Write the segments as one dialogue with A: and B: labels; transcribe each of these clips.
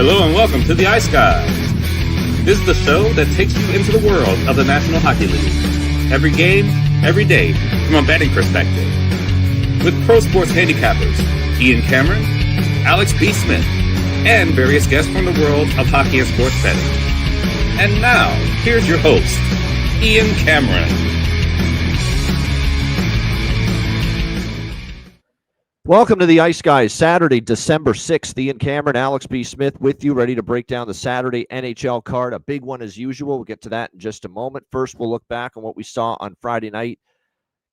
A: Hello and welcome to the Ice Guys. This is the show that takes you into the world of the National Hockey League. Every game, every day, from a betting perspective. With pro sports handicappers, Ian Cameron, Alex B. Smith, and various guests from the world of hockey and sports betting. And now, here's your host, Ian Cameron.
B: Welcome to the Ice Guys, Saturday, December 6th. Ian Cameron, Alex B. Smith with you, ready to break down the Saturday NHL card. A big one as usual. We'll get to that in just a moment. First, we'll look back on what we saw on Friday night.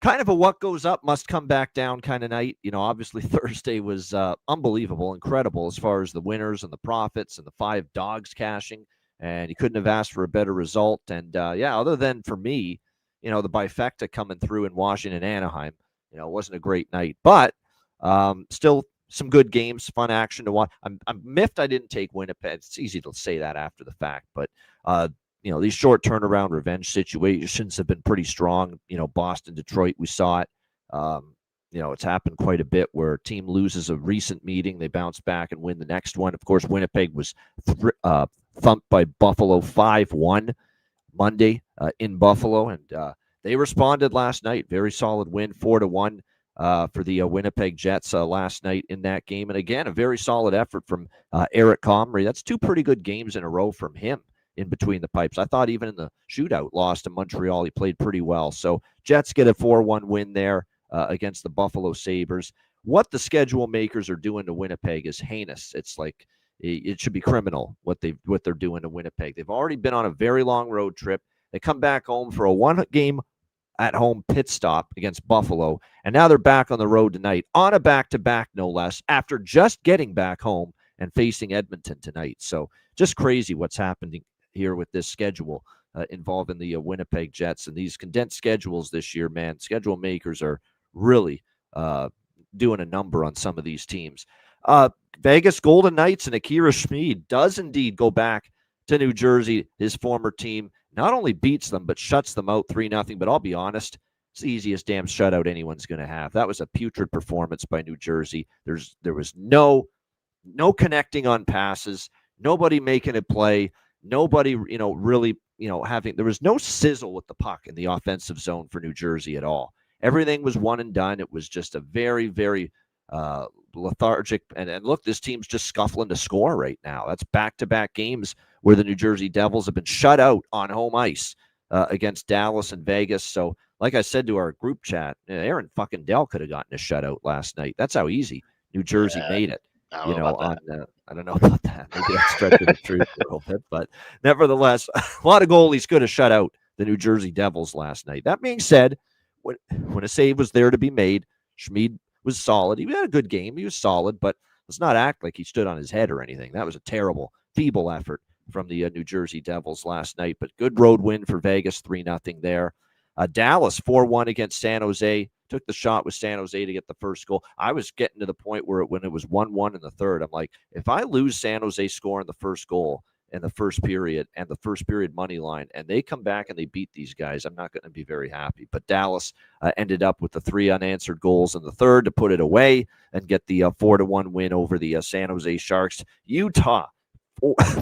B: Kind of a what goes up must come back down kind of night. You know, obviously Thursday was unbelievable, incredible as far as the winners and the profits and the 5 dogs cashing. And you couldn't have asked for a better result. And, other than for me, you know, the bifecta coming through in Washington and Anaheim, you know, it wasn't a great night. But still some good games, fun action to watch. I'm miffed I didn't take Winnipeg. It's easy to say that after the fact, but you know, these short turnaround revenge situations have been pretty strong. You know, Boston, Detroit, we saw it. You know, it's happened quite a bit where a team loses a recent meeting, they bounce back and win the next one. Of course, Winnipeg was thumped by Buffalo 5-1 Monday in Buffalo, and they responded last night. Very solid win, 4-1. For the Winnipeg Jets last night in that game. And again, a very solid effort from Eric Comrie. That's 2 pretty good games in a row from him in between the pipes. I thought even in the shootout loss to Montreal, he played pretty well. So Jets get a 4-1 win there against the Buffalo Sabres. What the schedule makers are doing to Winnipeg is heinous. It's like it should be criminal what they're doing to Winnipeg. They've already been on a very long road trip. They come back home for a 1-game at-home pit stop against Buffalo, and now they're back on the road tonight on a back-to-back, no less, after just getting back home and facing Edmonton tonight. So just crazy what's happening here with this schedule involving the Winnipeg Jets. And these condensed schedules this year, man, schedule makers are really doing a number on some of these teams. Vegas Golden Knights and Akira Schmid does indeed go back to New Jersey, his former team. Not only beats them, but shuts them out 3-0. But I'll be honest, it's the easiest damn shutout anyone's going to have. That was a putrid performance by New Jersey. There was no connecting on passes, nobody making a play, nobody, you know, really, you know, there was no sizzle with the puck in the offensive zone for New Jersey at all. Everything was one and done. It was just a very, very lethargic. And look, this team's just scuffling to score right now. That's back-to-back games where the New Jersey Devils have been shut out on home ice against Dallas and Vegas. So, like I said to our group chat, Aaron fucking Dell could have gotten a shutout last night. That's how easy New Jersey made it. I don't know about that. Maybe that's stretching the truth a little bit, but nevertheless, a lot of goalies could have shut out the New Jersey Devils last night. That being said, when a save was there to be made, Schmid was solid. He had a good game. He was solid, but let's not act like he stood on his head or anything. That was a terrible, feeble effort from the New Jersey Devils last night, but good road win for Vegas, 3-0 there. Dallas 4-1 against San Jose. Took the shot with San Jose to get the first goal. I was getting to the point where when it was 1-1 in the third, I'm like, if I lose San Jose scoring the first goal in the first period and the first period money line, and they come back and they beat these guys, I'm not going to be very happy. But Dallas ended up with the 3 unanswered goals in the third to put it away and get the 4-1 win over the San Jose Sharks. Utah,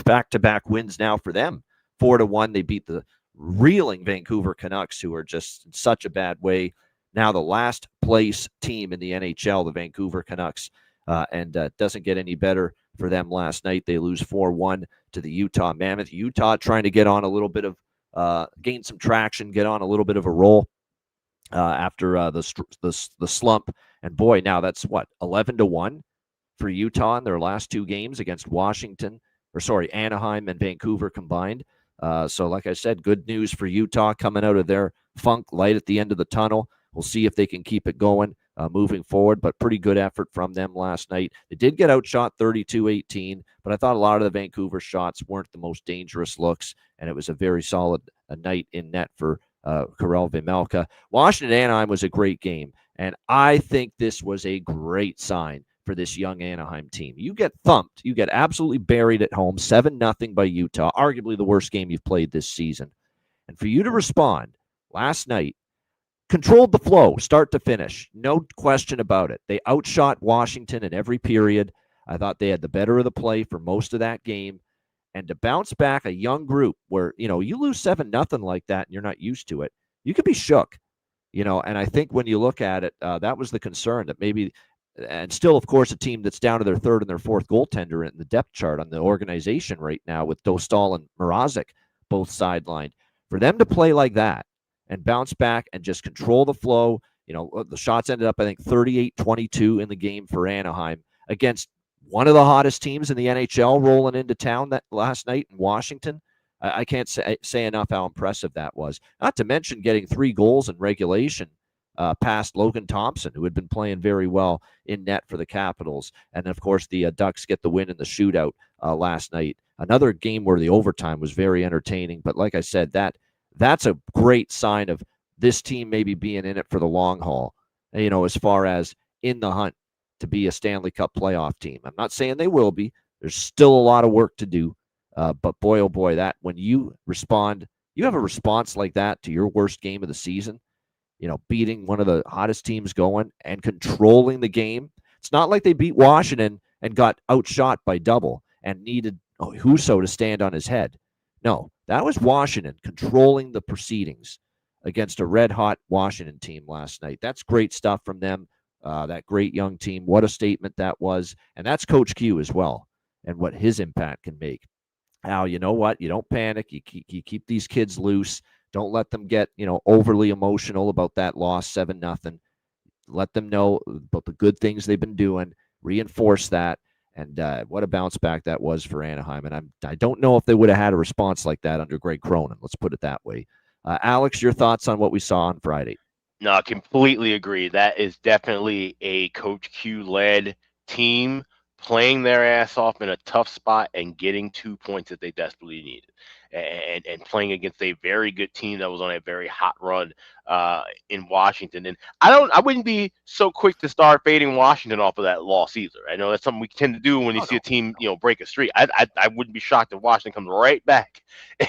B: back-to-back wins now for them. 4-1, they beat the reeling Vancouver Canucks, who are just in such a bad way. Now the last place team in the NHL, the Vancouver Canucks, and doesn't get any better for them last night. They lose 4-1 to the Utah Mammoth. Utah trying to get on a little bit of, gain some traction, get on a little bit of a roll after the slump. And boy, now that's what, 11-1 for Utah in their last 2 games against Anaheim and Vancouver combined. So like I said, good news for Utah coming out of their funk, light at the end of the tunnel. We'll see if they can keep it going moving forward, but pretty good effort from them last night. They did get outshot 32-18, but I thought a lot of the Vancouver shots weren't the most dangerous looks, and it was a very solid night in net for Karel Vejmelka. Washington-Anaheim was a great game, and I think this was a great sign for this young Anaheim team. You get thumped. You get absolutely buried at home, 7-0 by Utah, arguably the worst game you've played this season. And for you to respond last night, controlled the flow, start to finish. No question about it. They outshot Washington in every period. I thought they had the better of the play for most of that game. And to bounce back a young group where, you lose 7-0 like that and you're not used to it, you could be shook, and I think when you look at it, that was the concern that maybe, and still, of course, a team that's down to their third and their fourth goaltender in the depth chart on the organization right now with Dostal and Mrazek both sidelined. For them to play like that and bounce back and just control the flow, the shots ended up, I think, 38-22 in the game for Anaheim against one of the hottest teams in the NHL rolling into town that last night in Washington. I can't say enough how impressive that was. Not to mention getting 3 goals in regulation past Logan Thompson, who had been playing very well in net for the Capitals. And, of course, the Ducks get the win in the shootout last night. Another game where the overtime was very entertaining. But like I said, that's a great sign of this team maybe being in it for the long haul, as far as in the hunt to be a Stanley Cup playoff team. I'm not saying they will be. There's still a lot of work to do. But boy, oh boy, that when you respond, you have a response like that to your worst game of the season, beating one of the hottest teams going and controlling the game. It's not like they beat Washington and got outshot by double and needed Husso to stand on his head. No, that was Washington controlling the proceedings against a red-hot Washington team last night. That's great stuff from them. That great young team. What a statement that was. And that's Coach Q as well and what his impact can make. Al, you know what? You don't panic. You keep these kids loose. Don't let them get, overly emotional about that loss, 7-0. Let them know about the good things they've been doing. Reinforce that. And what a bounce back that was for Anaheim. And I don't know if they would have had a response like that under Greg Cronin. Let's put it that way. Alex, your thoughts on what we saw on Friday?
C: No, I completely agree. That is definitely a Coach Q-led team playing their ass off in a tough spot and getting 2 points that they desperately needed, and playing against a very good team that was on a very hot run in Washington. And I wouldn't be so quick to start fading Washington off of that loss either. I know that's something we tend to do when you see a team break a streak. I wouldn't be shocked if Washington comes right back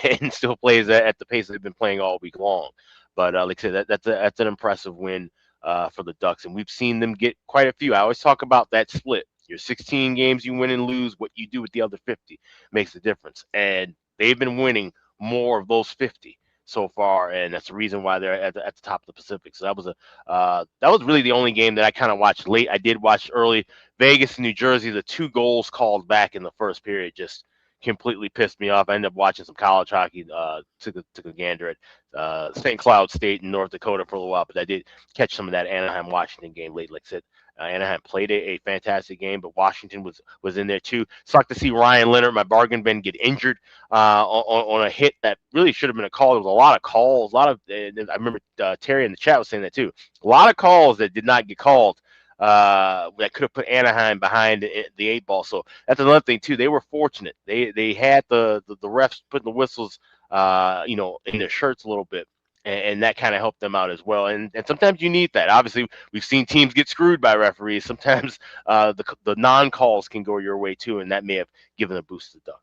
C: and still plays at the pace they've been playing all week long. But like I said, that's an impressive win for the Ducks, and we've seen them get quite a few. I always talk about that split. Your 16 games you win and lose, what you do with the other 50 makes a difference. And they've been winning more of those 50 so far, and that's the reason why they're at the top of the Pacific. So that was really the only game that I kind of watched late. I did watch early. Vegas and New Jersey, the 2 goals called back in the first period just completely pissed me off. I ended up watching some college hockey, took a gander at St. Cloud State in North Dakota for a little while, but I did catch some of that Anaheim-Washington game late. Like I said, Anaheim played a fantastic game, but Washington was in there too. Sucked to see Ryan Leonard, my bargain bin, get injured on a hit that really should have been a call. There was a lot of calls, I remember Terry in the chat was saying that too. A lot of calls that did not get called that could have put Anaheim behind the 8 ball. So that's another thing too. They were fortunate. They had the refs putting the whistles in their shirts a little bit. And that kind of helped them out as well. And sometimes you need that. Obviously, we've seen teams get screwed by referees. Sometimes the non-calls can go your way too, and that may have given a boost to the Ducks.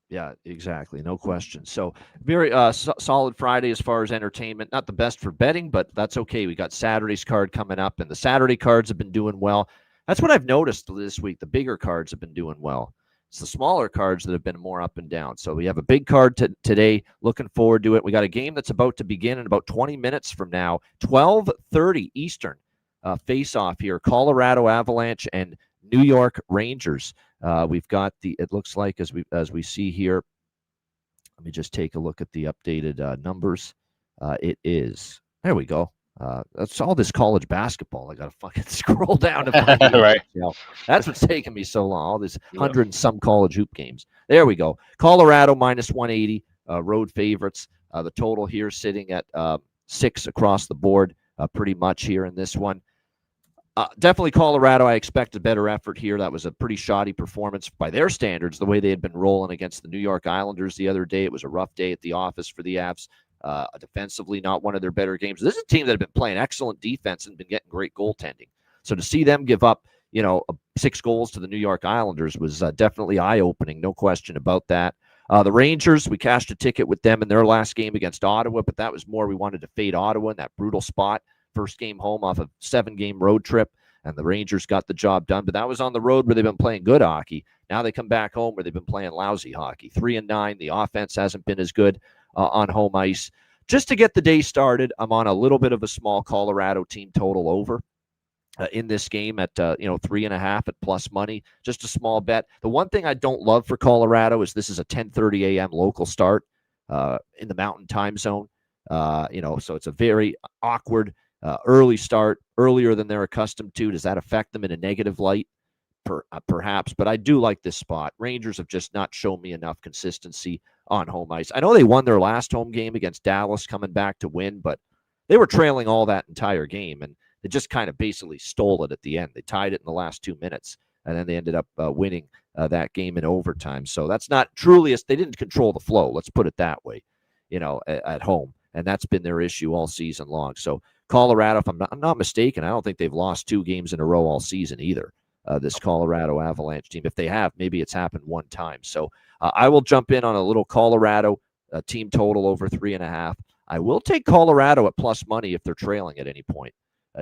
B: Yeah, exactly. No question. So very solid Friday as far as entertainment. Not the best for betting, but that's okay. We got Saturday's card coming up, and the Saturday cards have been doing well. That's what I've noticed this week. The bigger cards have been doing well. It's the smaller cards that have been more up and down. So we have a big card today. Looking forward to it. We got a game that's about to begin in about 20 minutes from now, 12:30 Eastern. Face-off here, Colorado Avalanche and New York Rangers. We've got it looks like as we see here. Let me just take a look at the updated numbers. It is, there we go. That's all this college basketball. I got to fucking scroll down to find it.
C: Right.
B: That's what's taking me so long. All this 100 and some college hoop games. There we go. Colorado minus 180, road favorites. The total here sitting at 6 across the board, pretty much here in this one. Definitely Colorado. I expect a better effort here. That was a pretty shoddy performance by their standards, the way they had been rolling against the New York Islanders the other day. It was a rough day at the office for the Avs. Defensively, not one of their better games. This is a team that had been playing excellent defense and been getting great goaltending. So to see them give up, 6 goals to the New York Islanders was definitely eye-opening. No question about that. The Rangers, we cashed a ticket with them in their last game against Ottawa, but that was more we wanted to fade Ottawa in that brutal spot. First game home off a 7-game road trip. and the Rangers got the job done. But that was on the road where they've been playing good hockey. Now they come back home where they've been playing lousy hockey. 3-9. The offense hasn't been as good on home ice. Just to get the day started, I'm on a little bit of a small Colorado team total over in this game at 3.5 at plus money. Just a small bet. The one thing I don't love for Colorado is this is a 10:30 a.m. local start in the Mountain Time Zone. So it's a very awkward early start, earlier than they're accustomed to. Does that affect them in a negative light? Perhaps, but I do like this spot. Rangers have just not shown me enough consistency on home ice. I know they won their last home game against Dallas, coming back to win, but they were trailing all that entire game, and they just kind of basically stole it at the end. They tied it in the last 2 minutes, and then they ended up winning that game in overtime. So that's not truly they didn't control the flow. Let's put it that way, at home, and that's been their issue all season long. So Colorado, if I'm not mistaken, I don't think they've lost 2 games in a row all season either. This Colorado Avalanche team. If they have, maybe it's happened one time. So I will jump in on a little Colorado team total over 3.5. I will take Colorado at plus money if they're trailing at any point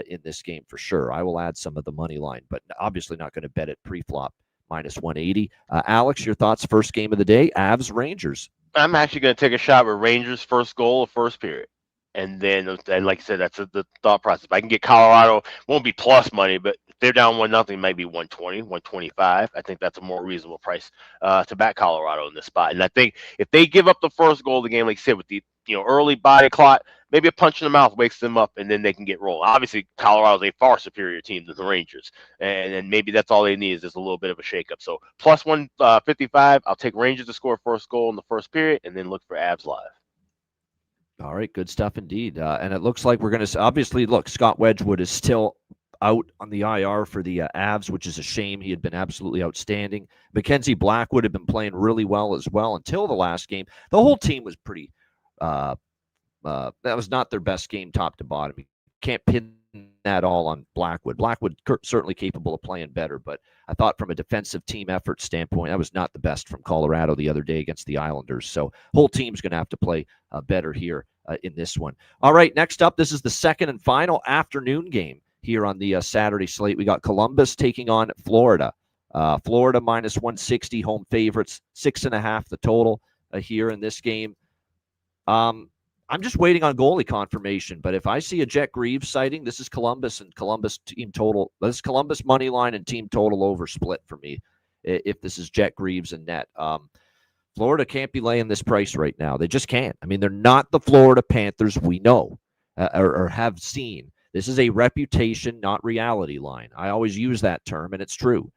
B: in this game for sure. I will add some of the money line, but obviously not going to bet it pre-flop minus 180. Alex, your thoughts? First game of the day, Avs Rangers.
C: I'm actually going to take a shot with Rangers first goal of first period. And then, like I said, that's the thought process. If I can get Colorado, won't be plus money, but if they're down 1-0, maybe 120, 125. I think that's a more reasonable price to back Colorado in this spot. And I think if they give up the first goal of the game, like I said, with the early body clock, maybe a punch in the mouth wakes them up, and then they can get rolling. Obviously, Colorado's a far superior team than the Rangers, and maybe that's all they need is just a little bit of a shakeup. So plus 155, I'll take Rangers to score first goal in the first period, and then look for Avs live.
B: All right, good stuff indeed. And it looks like we're going to obviously look. Scott Wedgwood is still out on the IR for the Avs, which is a shame. He had been absolutely outstanding. Mackenzie Blackwood had been playing really well as well until the last game. The whole team was pretty. That was not their best game, top to bottom. You can't pin that all on Blackwood. Blackwood certainly capable of playing better, but I thought from a defensive team effort standpoint, that was not the best from Colorado the other day against the Islanders. So whole team's going to have to play better here in this one. All right, next up, this is the second and final afternoon game here on the Saturday slate. We got Columbus taking on Florida. Florida minus 160, home favorites, 6.5 the total here in this game. I'm just waiting on goalie confirmation, but if I see a Jet Greaves sighting, this is Columbus and Columbus team total. This is Columbus money line and team total over split for me if this is Jet Greaves and net. Florida can't be laying this price right now. They just can't. I mean, they're not the Florida Panthers we know or have seen. This is a reputation, not reality line. I always use that term, and it's true.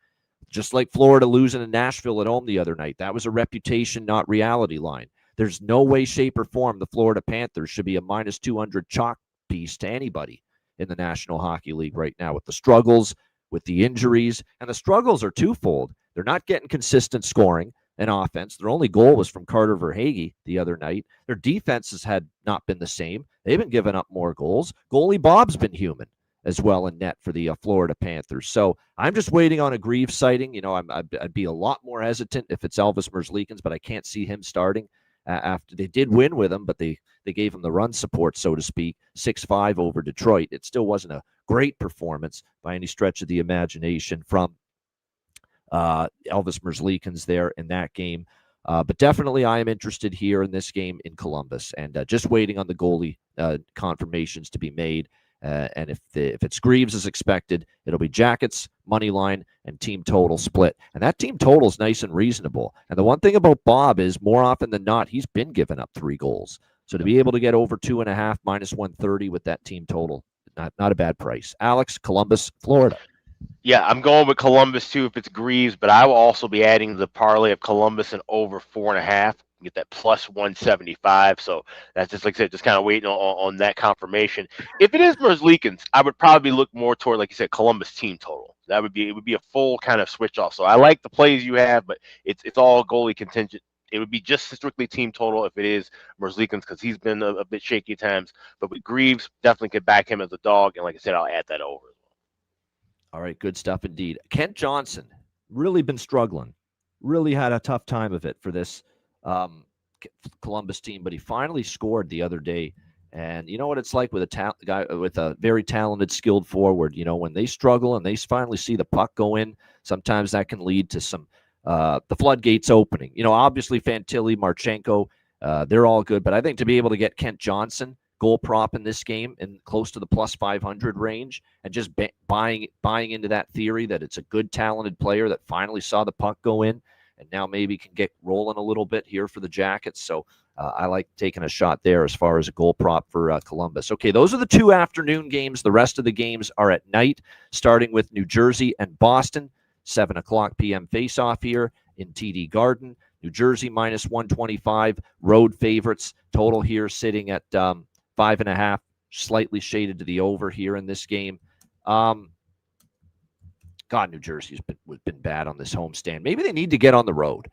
B: Just like Florida losing to Nashville at home the other night. That was a reputation, not reality line. There's no way, shape, or form the Florida Panthers should be a minus 200 chalk piece to anybody in the National Hockey League right now with the struggles, with the injuries. And the struggles are twofold. They're not getting consistent scoring and offense. Their only goal was from Carter Verhaeghe the other night. Their defenses had not been the same. They've been giving up more goals. Goalie Bob's been human as well in net for the Florida Panthers. So I'm just waiting on a Greaves sighting. I'd be a lot more hesitant if it's Elvis Merzlikins, but I can't see him starting. After they did win with him, but they gave him the run support, so to speak, 6-5 over Detroit. It still wasn't a great performance by any stretch of the imagination from Elvis Merzlikins there in that game. But definitely I am interested here in this game in Columbus and just waiting on the goalie confirmations to be made. And if it's Greaves as expected, it'll be Jackets, money line, and team total split. And that team total is nice and reasonable. And the one thing about Bob is more often than not, he's been giving up 3 goals. So to be able to get over 2.5 minus 130 with that team total, not a bad price. Alex, Columbus, Florida.
C: Yeah, I'm going with Columbus too if it's Greaves, but I will also be adding the parlay of Columbus and over 4.5. Get that plus 175. So that's just like I said, just kind of waiting on that confirmation. If it is Merzlikins, I would probably look more toward, like you said, Columbus team total. It would be a full kind of switch off. So I like the plays you have, but it's all goalie contingent. It would be just strictly team total if it is Merzlikins because he's been a bit shaky at times. But with Greaves, definitely could back him as a dog. And like I said, I'll add that over.
B: All right, good stuff indeed. Kent Johnson, really been struggling. Really had a tough time of it for this Columbus team, but he finally scored the other day And you know what it's like with a guy with a very talented, skilled forward. You know, when they struggle and they finally see the puck go in, sometimes that can lead to some the floodgates opening. You know, obviously Fantilli, Marchenko, they're all good, but I think to be able to get Kent Johnson goal prop in this game and close to the plus 500 range, and just buying into that theory that it's a good, talented player that finally saw the puck go in, and now maybe can get rolling a little bit here for the Jackets. So I like taking a shot there as far as a goal prop for Columbus. Okay, those are the 2 afternoon games. The rest of the games are at night, starting with New Jersey and Boston. 7 o'clock p.m. face-off here in TD Garden. New Jersey minus 125, road favorites. Total here sitting at 5.5, slightly shaded to the over here in this game. God, New Jersey's been bad on this homestand. Maybe they need to get on the road.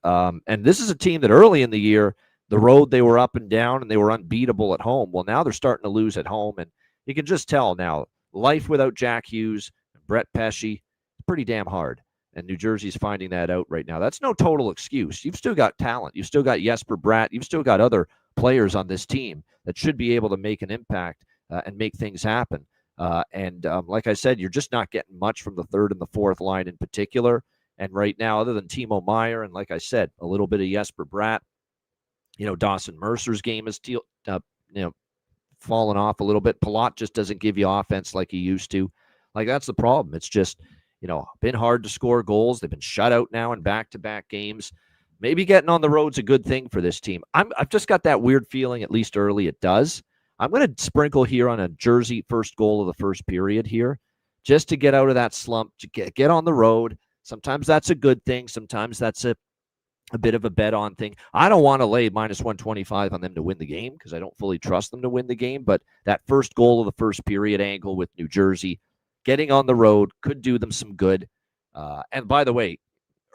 B: And this is a team that early in the year, the road, they were up and down and they were unbeatable at home. Well, now they're starting to lose at home, and you can just tell now, life without Jack Hughes, Brett Pesce, it's pretty damn hard. And New Jersey's finding that out right now. That's no total excuse. You've still got talent. You've still got Jesper Bratt. You've still got other players on this team that should be able to make an impact and make things happen. Like I said, you're just not getting much from the third and the fourth line in particular. And right now, other than Timo Meier and, like I said, a little bit of Jesper Bratt, you know, Dawson Mercer's game is fallen off a little bit. Palat just doesn't give you offense like he used to. Like, that's the problem. It's just, you know, been hard to score goals. They've been shut out now in back-to-back games. Maybe getting on the road's a good thing for this team. I've just got that weird feeling, at least early, it does. I'm going to sprinkle here on a Jersey first goal of the first period here, just to get out of that slump, to get on the road. Sometimes that's a good thing. Sometimes that's a bit of a bet on thing. I don't want to lay minus 125 on them to win the game because I don't fully trust them to win the game. But that first goal of the first period angle with New Jersey, getting on the road could do them some good. And by the way,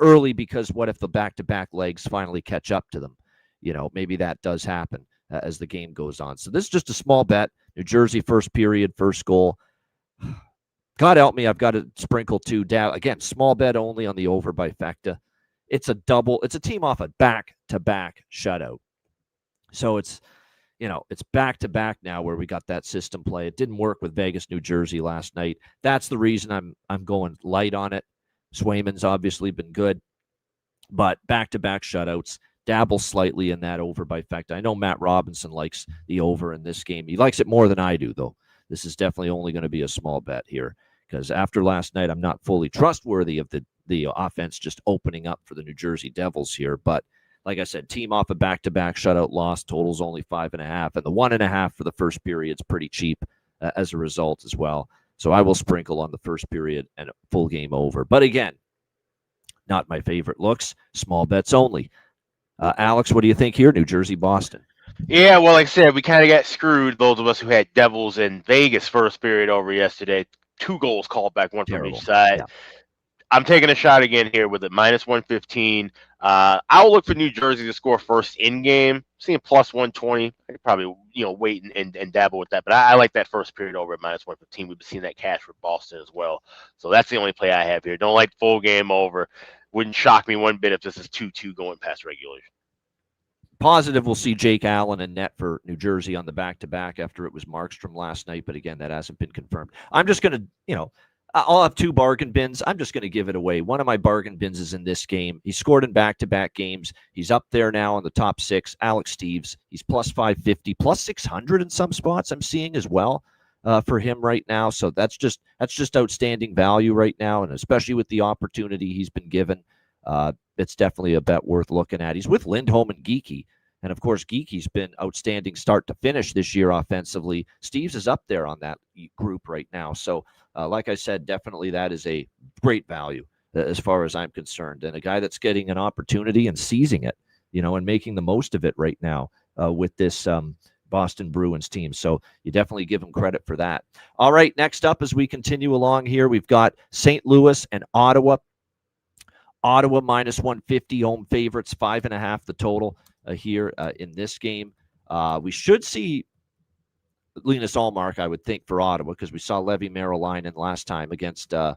B: early, because what if the back-to-back legs finally catch up to them? You know, maybe that does happen as the game goes on. So this is just a small bet. New Jersey first period, first goal. God help me, I've got to sprinkle two down. Again, small bet only on the over by Fecta. It's a double. It's a team off a back-to-back shutout. So it's, you know, it's back-to-back now where we got that system play. It didn't work with Vegas, New Jersey last night. That's the reason I'm going light on it. Swayman's obviously been good, but back-to-back shutouts, dabble slightly in that over by Fecta. I know Matt Robinson likes the over in this game. He likes it more than I do, though. This is definitely only going to be a small bet here because after last night, I'm not fully trustworthy of the offense just opening up for the New Jersey Devils here. But like I said, team off a back-to-back shutout loss, total's only 5.5, and the 1.5 for the first period is pretty cheap as a result as well. So I will sprinkle on the first period and full game over. But again, not my favorite looks. Small bets only. Alex, what do you think here? New Jersey, Boston.
C: Yeah, well, like I said, we kind of got screwed, those of us who had Devils in Vegas first period over yesterday. 2 goals called back, one from each side. Yeah. I'm taking a shot again here with it, minus 115. I'll look for New Jersey to score first in game. Seeing plus 120. I could probably, wait and dabble with that. But I like that first period over at minus 115. We've been seeing that cash for Boston as well. So that's the only play I have here. Don't like full game over. Wouldn't shock me one bit if this is 2-2 going past regulation.
B: Positive, we'll see Jake Allen and net for New Jersey on the back-to-back after it was Markstrom last night. But again, that hasn't been confirmed. I'm just going to, I'll have 2 bargain bins. I'm just going to give it away. One of my bargain bins is in this game. He scored in back-to-back games. He's up there now in the top 6. Alex Steeves. He's plus 550, plus 600 in some spots I'm seeing as well for him right now. So that's just outstanding value right now, and especially with the opportunity he's been given. It's definitely a bet worth looking at. He's with Lindholm and Geekie. And, of course, Geekie's been outstanding start to finish this year offensively. Steeves is up there on that group right now. So, like I said, definitely that is a great value as far as I'm concerned. And a guy that's getting an opportunity and seizing it, and making the most of it right now with this Boston Bruins team. So you definitely give him credit for that. All right, next up as we continue along here, we've got St. Louis and Ottawa. Ottawa minus 150, home favorites, 5.5 the total here in this game. We should see Linus Ullmark, I would think, for Ottawa, because we saw Levi Merrillainen last time against who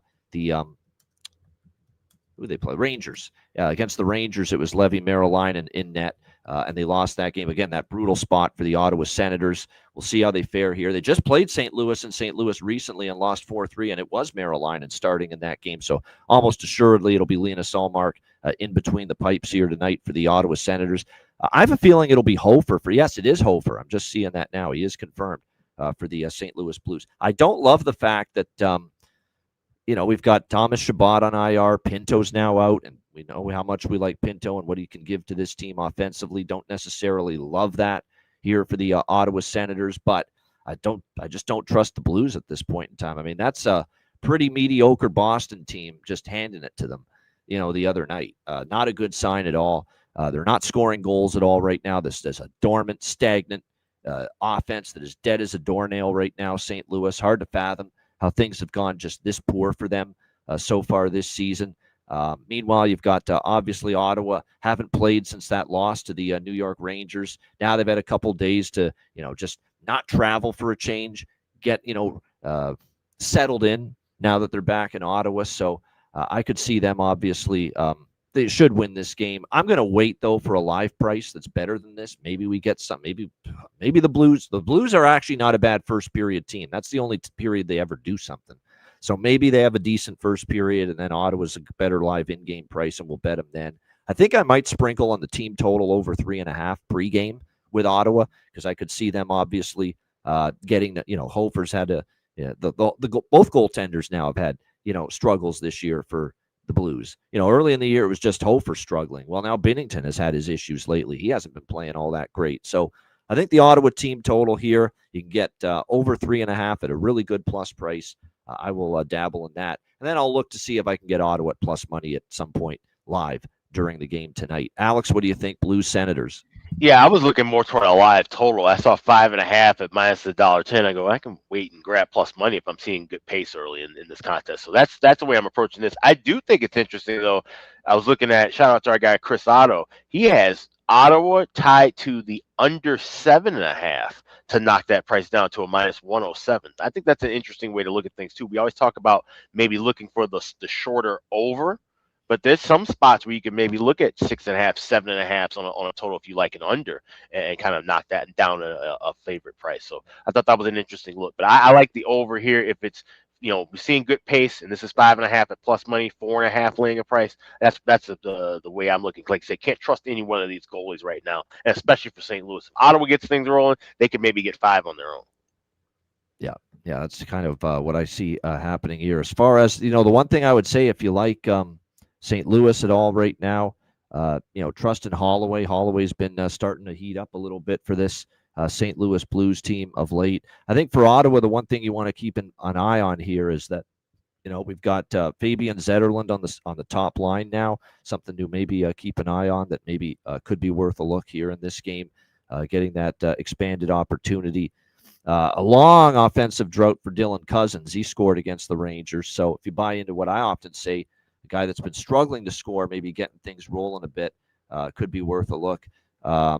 B: they play? Rangers. Against the Rangers, it was Levi Merrillainen in net. and they lost that game. Again, that brutal spot for the Ottawa Senators. We'll see how they fare here. They just played St. Louis and St. Louis recently and lost 4-3, and it was Merrill starting in that game. So almost assuredly it'll be Linus Ullmark in between the pipes here tonight for the Ottawa Senators. I have a feeling it'll be Hofer yes, it is Hofer. I'm just seeing that now. He is confirmed for the St. Louis Blues. I don't love the fact that, we've got Thomas Chabot on IR. Pinto's now out, and we know how much we like Pinto and what he can give to this team offensively. Don't necessarily love that here for the Ottawa Senators, but I just don't trust the Blues at this point in time. I mean, that's a pretty mediocre Boston team just handing it to them, the other night. Not a good sign at all. They're not scoring goals at all right now. There's a dormant, stagnant offense that is dead as a doornail right now. St. Louis, hard to fathom how things have gone just this poor for them so far this season. Meanwhile, you've got obviously Ottawa haven't played since that loss to the New York Rangers. Now they've had a couple days to, just not travel for a change, get, settled in now that they're back in Ottawa. So I could see them obviously. They should win this game. I'm going to wait though for a live price that's better than this. Maybe we get some. Maybe the Blues. The Blues are actually not a bad first period team. That's the only period they ever do something. So maybe they have a decent first period, and then Ottawa's a better live in-game price, and we'll bet them then. I think I might sprinkle on the team total over 3.5 pregame with Ottawa, because I could see them obviously getting the, Hofer's had both goaltenders now have had, struggles this year for the Blues. Early in the year it was just Hofer struggling. Well, now Binnington has had his issues lately. He hasn't been playing all that great. So I think the Ottawa team total here, you can get over 3.5 at a really good plus price. I will dabble in that. And then I'll look to see if I can get Ottawa at plus money at some point live during the game tonight. Alex, what do you think? Blues Senators.
C: Yeah, I was looking more toward a live total. I saw 5.5 at minus $1.10. I go, I can wait and grab plus money if I'm seeing good pace early in this contest. So that's the way I'm approaching this. I do think it's interesting though. I was looking at, shout out to our guy Chris Otto. He has Ottawa tied to the under 7.5 to knock that price down to a minus 107. I think that's an interesting way to look at things too. We always talk about maybe looking for the shorter over, but there's some spots where you can maybe look at 6.5, 7.5 on a total if you like an under, and kind of knock that down a favorite price. So I thought that was an interesting look. But I like the over here if it's, we're seeing good pace, and this is 5.5 at plus money, 4.5 laying a price. That's the way I'm looking. Like I say, can't trust any one of these goalies right now, especially for St. Louis. If Ottawa gets things rolling, they can maybe get 5 on their own.
B: Yeah, that's kind of what I see happening here. As far as, the one thing I would say, if you like St. Louis at all right now, trust in Holloway. Holloway's been starting to heat up a little bit for this St. Louis Blues team of late. I think for Ottawa, the one thing you want to keep an eye on here is that, we've got Fabian Zetterlund on the top line now, something to maybe keep an eye on that maybe could be worth a look here in this game, getting that expanded opportunity. A long offensive drought for Dylan Cousins. He scored against the Rangers. So if you buy into what I often say, a guy that's been struggling to score, maybe getting things rolling a bit, could be worth a look.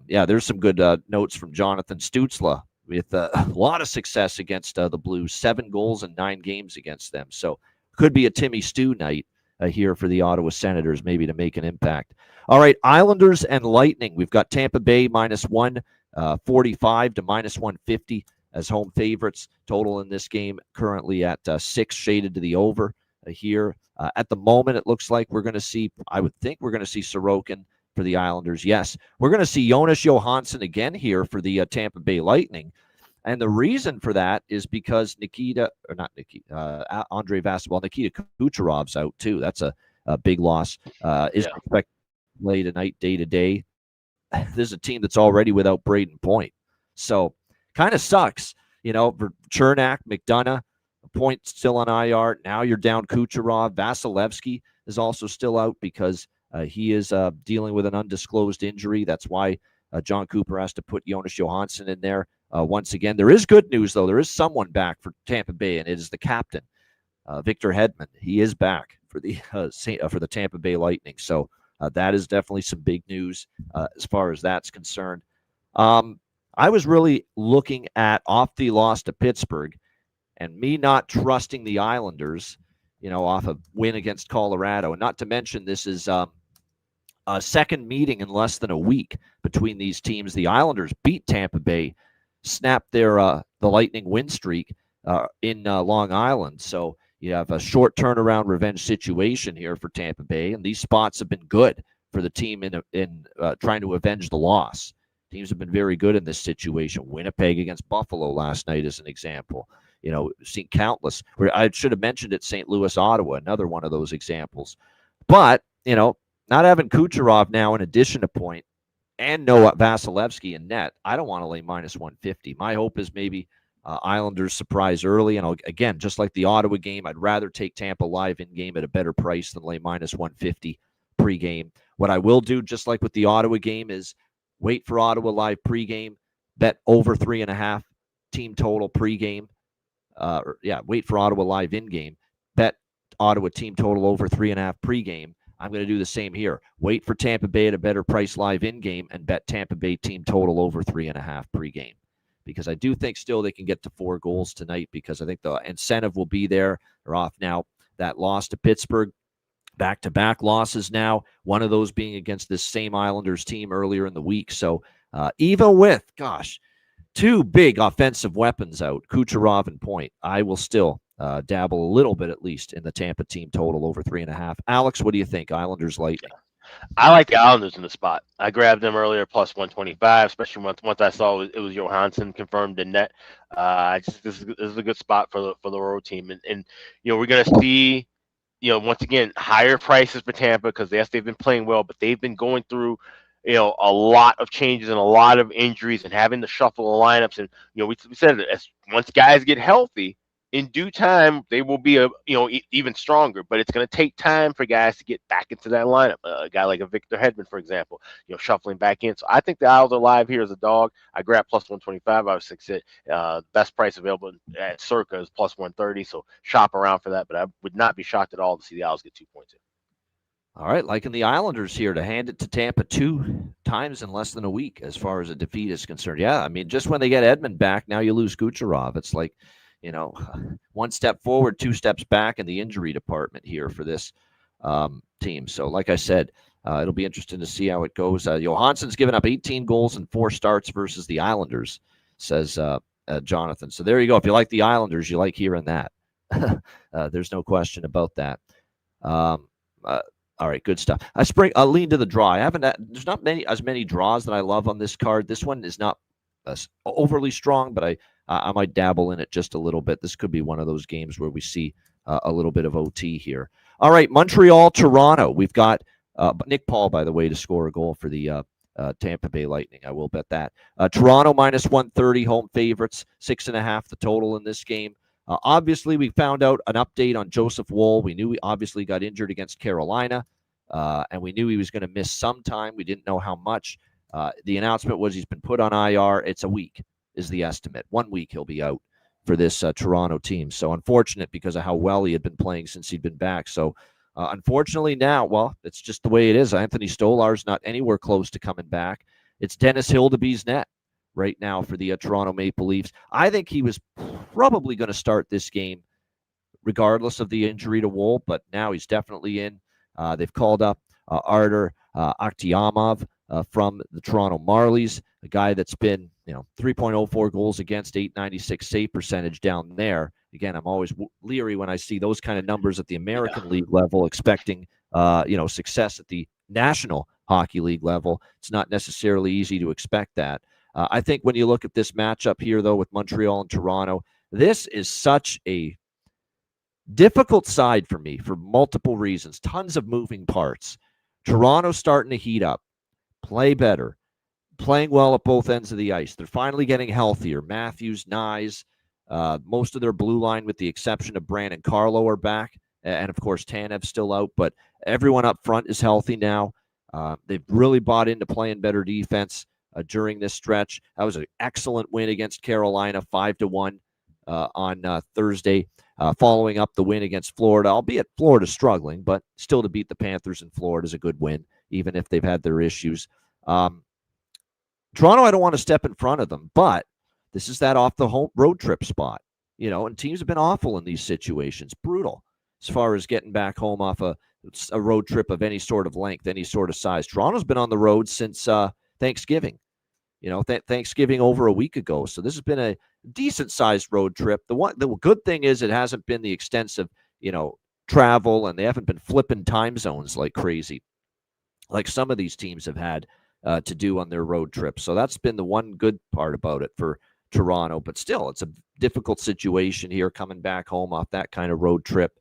B: There's some good notes from Jonathan Stützle with a lot of success against the Blues, 7 goals in 9 games against them. So could be a Timmy Stew night here for the Ottawa Senators, maybe to make an impact. All right, Islanders and Lightning. We've got Tampa Bay minus 145 to minus 150 as home favorites. Total in this game currently at 6, shaded to the over here. At the moment, it looks like we're going to see, I would think we're going to see Sorokin for the Islanders. Yes, we're going to see Jonas Johansson again here for the Tampa Bay Lightning. And the reason for that is because Nikita Kucherov's out too. That's a big loss. Is expected to play tonight, day to day. This is a team that's already without Braden Point. So kind of sucks, for Chernak, McDonough, Point still on IR. Now you're down Kucherov. Vasilevsky is also still out because he is dealing with an undisclosed injury. That's why John Cooper has to put Jonas Johansson in there once again. There is good news, though. There is someone back for Tampa Bay, and it is the captain, Victor Hedman. He is back for the Tampa Bay Lightning. So that is definitely some big news as far as that's concerned. I was really looking at off the loss to Pittsburgh and me not trusting the Islanders, off a win against Colorado. And not to mention, this is a second meeting in less than a week between these teams. The Islanders beat Tampa Bay, snapped their the Lightning win streak in Long Island. So you have a short turnaround revenge situation here for Tampa Bay, and these spots have been good for the team in trying to avenge the loss. Teams have been very good in this situation. Winnipeg against Buffalo last night is an example. You know, seen countless. I should have mentioned it. St. Louis, Ottawa, another one of those examples. But you know, not having Kucherov now in addition to point and Noah Vasilevsky in net, I don't want to lay minus 150. My hope is maybe Islanders surprise early. And again, just like the Ottawa game, I'd rather take Tampa live in game at a better price than lay minus 150 pregame. What I will do, just like with the Ottawa game, is wait for Ottawa live pregame, bet over 3.5 team total pregame. Wait for Ottawa live in game, bet Ottawa team total over 3.5 pregame. I'm going to do the same here. Wait for Tampa Bay at a better price live in game and bet Tampa Bay team total over 3.5 pregame. Because I do think still they can get to 4 goals tonight, because I think the incentive will be there. They're off now. That loss to Pittsburgh, back-to-back losses now, one of those being against this same Islanders team earlier in the week. So even with, 2 big offensive weapons out, Kucherov and Point, I will still dabble a little bit at least in the Tampa team total over 3.5. Alex, what do you think? Islanders Lightning.
C: I like the Islanders in the spot. I grabbed them earlier plus 125, especially once I saw it was Johansson confirmed in net. This is a good spot for the road team, and you know, we're gonna see, you know, once again, higher prices for Tampa because yes, they've been playing well, but they've been going through, you know, a lot of changes and a lot of injuries and having to shuffle the lineups. And you know, we said that once guys get healthy, in due time they will be even stronger. But it's going to take time for guys to get back into that lineup. A guy like a Victor Hedman, for example, you know, shuffling back in. So I think the Isles are live here as a dog. I grabbed plus 125. I was 6 it. Best price available at Circa is plus 130. So shop around for that. But I would not be shocked at all to see the Isles get 2 points in.
B: All right, liking the Islanders here to hand it to Tampa 2 times in less than a week as far as a defeat is concerned. Yeah, I mean, just when they get Edmund back, now you lose Kucherov. It's like, you know, 1 step forward, 2 steps back in the injury department here for this team. So like I said, it'll be interesting to see how it goes. Johansson's given up 18 goals in 4 starts versus the Islanders, says Jonathan. So there you go. If you like the Islanders, you like hearing that. There's no question about that. All right, good stuff. I'll lean to the draw. There's not as many draws that I love on this card. This one is not overly strong, but I might dabble in it just a little bit. This could be one of those games where we see a little bit of OT here. All right, Montreal, Toronto. We've got Nick Paul, by the way, to score a goal for the Tampa Bay Lightning. I will bet that. Toronto minus 130, home favorites, 6.5 the total in this game. Obviously, we found out an update on Joseph Woll. We knew he obviously got injured against Carolina, and we knew he was going to miss some time. We didn't know how much. The announcement was he's been put on IR. It's a week is the estimate. 1 week he'll be out for this Toronto team. So unfortunate because of how well he had been playing since he'd been back. So unfortunately now, well, it's just the way it is. Anthony Stolar's not anywhere close to coming back. It's Dennis Hildeby's net right now for the Toronto Maple Leafs. I think he was probably going to start this game regardless of the injury to Woll, but now he's definitely in. They've called up Artur Akhtiamov from the Toronto Marlies, a guy that's been, 3.04 goals against, .896 save percentage down there. Again, I'm always leery when I see those kind of numbers at the American League level, expecting, success at the National Hockey League level. It's not necessarily easy to expect that. I think when you look at this matchup here, though, with Montreal and Toronto, this is such a difficult side for me for multiple reasons. Tons of moving parts. Toronto's starting to heat up, play better, playing well at both ends of the ice. They're finally getting healthier. Matthews, Nyes, most of their blue line, with the exception of Brandon Carlo, are back. And, of course, Tanev's still out. But everyone up front is healthy now. They've really bought into playing better defense during this stretch. That was an excellent win against Carolina, 5-1 on Thursday, following up the win against Florida, albeit Florida struggling, but still to beat the Panthers in Florida is a good win, even if they've had their issues. Toronto, I don't want to step in front of them, but this is that off the home road trip spot, and teams have been awful in these situations, brutal as far as getting back home off a a road trip of any sort of length, any sort of size. Toronto's been on the road since Thanksgiving. Thanksgiving over a week ago. So this has been a decent-sized road trip. The good thing is it hasn't been the extensive, travel, and they haven't been flipping time zones like crazy, like some of these teams have had to do on their road trips. So that's been the one good part about it for Toronto. But still, it's a difficult situation here coming back home off that kind of road trip.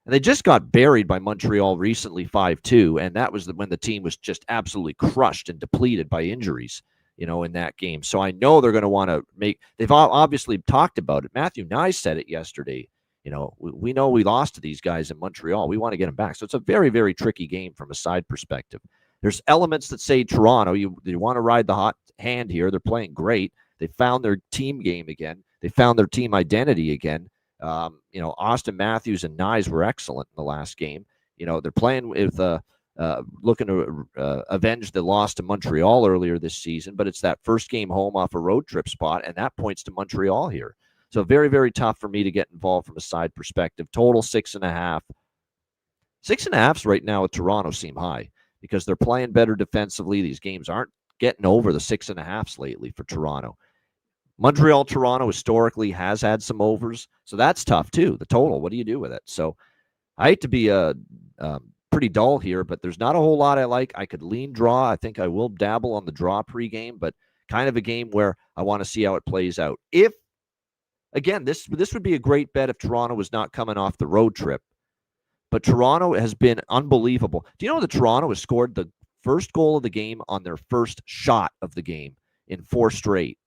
B: And they just got buried by Montreal recently 5-2, and that was when the team was just absolutely crushed and depleted by injuries, in that game. So I know they're going to want to they've obviously talked about it. Matthew Nye said it yesterday. We know we lost to these guys in Montreal. We want to get them back. So it's a very, very tricky game from a side perspective. There's elements that say Toronto, you want to ride the hot hand here. They're playing great. They found their team game again. They found their team identity again. Austin Matthews and Nyes were excellent in the last game. They're playing with looking to avenge the loss to Montreal earlier this season, but it's that first game home off a road trip spot, and that points to Montreal here. So very, very tough for me to get involved from a side perspective. Total 6.5. 6.5s right now with Toronto seem high because they're playing better defensively. These games aren't getting over the 6.5s lately for Toronto. Montreal, Toronto historically has had some overs, so that's tough too. The total, what do you do with it? So I hate to be pretty dull here, but there's not a whole lot I like. I could lean draw. I think I will dabble on the draw pregame, but kind of a game where I want to see how it plays out. Again, this would be a great bet if Toronto was not coming off the road trip, but Toronto has been unbelievable. Do you know that Toronto has scored the first goal of the game on their first shot of the game in 4 straight?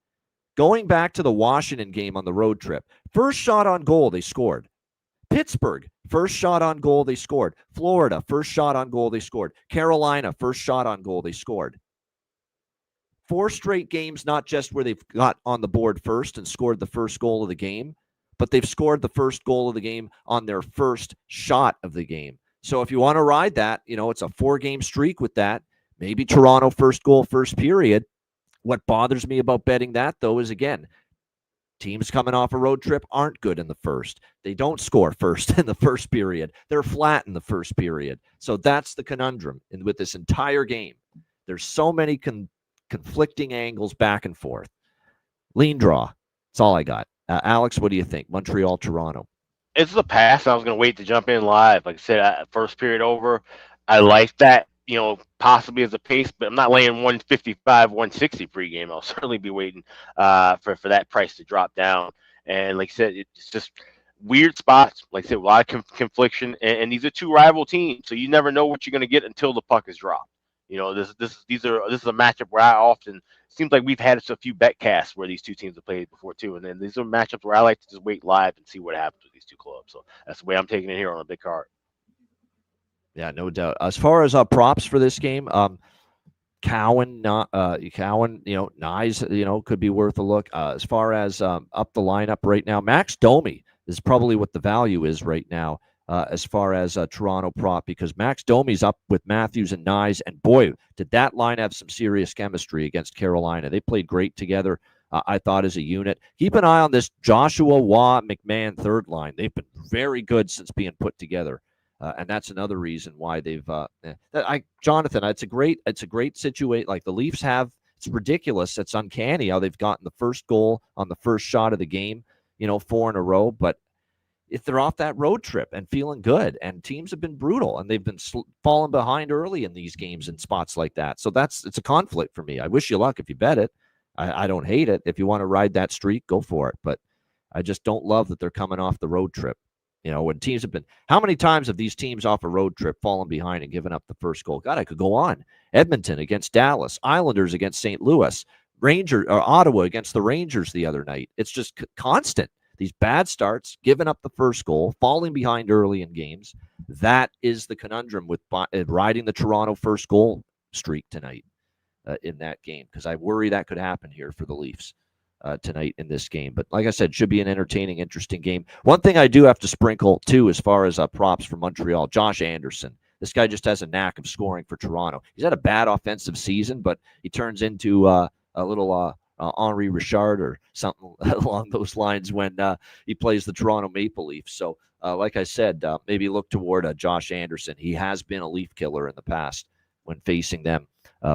B: Going back to the Washington game on the road trip, first shot on goal, they scored. Pittsburgh, first shot on goal, they scored. Florida, first shot on goal, they scored. Carolina, first shot on goal, they scored. 4 straight games, not just where they've got on the board first and scored the first goal of the game, but they've scored the first goal of the game on their first shot of the game. So if you want to ride that, it's a 4-game streak with that. Maybe Toronto first goal, first period. What bothers me about betting that, though, is, again, teams coming off a road trip aren't good in the first. They don't score first in the first period. They're flat in the first period. So that's the conundrum with this entire game. There's so many conflicting angles back and forth. Lean draw. That's all I got. Alex, what do you think? Montreal, Toronto.
C: It's a pass. I was going to wait to jump in live. Like I said, first period over. I like that, possibly as a pace, but I'm not laying 155, 160 pregame. I'll certainly be waiting for that price to drop down. And like I said, it's just weird spots. Like I said, a lot of confliction, and these are 2 rival teams, so you never know what you're going to get until the puck is dropped. This is a matchup where I often seems like we've had a few bet casts where these 2 teams have played before too, and then these are matchups where I like to just wait live and see what happens with these 2 clubs. So that's the way I'm taking it here on a big card.
B: Yeah, no doubt. As far as props for this game, Cowan, Nyes, could be worth a look. As far as up the lineup right now, Max Domi is probably what the value is right now. As far as a Toronto prop, because Max Domi's up with Matthews and Nyes, and boy, did that line have some serious chemistry against Carolina. They played great together, I thought, as a unit. Keep an eye on this Joshua Waugh McMahon third line. They've been very good since being put together, and that's another reason why they've. Jonathan, it's a great situation. Like the Leafs have, it's ridiculous. It's uncanny how they've gotten the first goal on the first shot of the game, 4 in a row, but if they're off that road trip and feeling good, and teams have been brutal and they've been falling behind early in these games in spots like that. So it's a conflict for me. I wish you luck if you bet it. I don't hate it. If you want to ride that streak, go for it. But I just don't love that they're coming off the road trip. When teams have been, how many times have these teams off a road trip fallen behind and given up the first goal? God, I could go on. Edmonton against Dallas, Islanders against St. Louis, Ottawa against the Rangers the other night. It's just constant. These bad starts, giving up the first goal, falling behind early in games. That is the conundrum with riding the Toronto first goal streak tonight in that game, because I worry that could happen here for the Leafs tonight in this game. But like I said, should be an entertaining, interesting game. One thing I do have to sprinkle, too, as far as props for Montreal, Josh Anderson. This guy just has a knack of scoring for Toronto. He's had a bad offensive season, but he turns into a little Henri Richard or something along those lines when he plays the Toronto Maple Leafs. So, like I said, maybe look toward Josh Anderson. He has been a Leaf killer in the past when facing them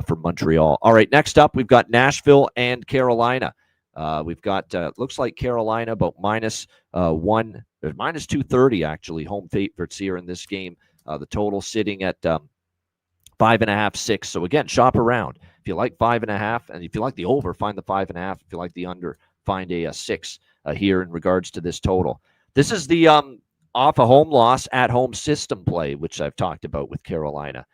B: from Montreal. All right, next up, we've got Nashville and Carolina. We've got, looks like Carolina about minus 230, actually, home favorites here in this game. The total sitting at 5.5, 6. So again, shop around. If you like 5.5, and if you like the over, find the 5.5. If you like the under, find a 6 here in regards to this total. This is the off a home loss at home system play, which I've talked about with Carolina.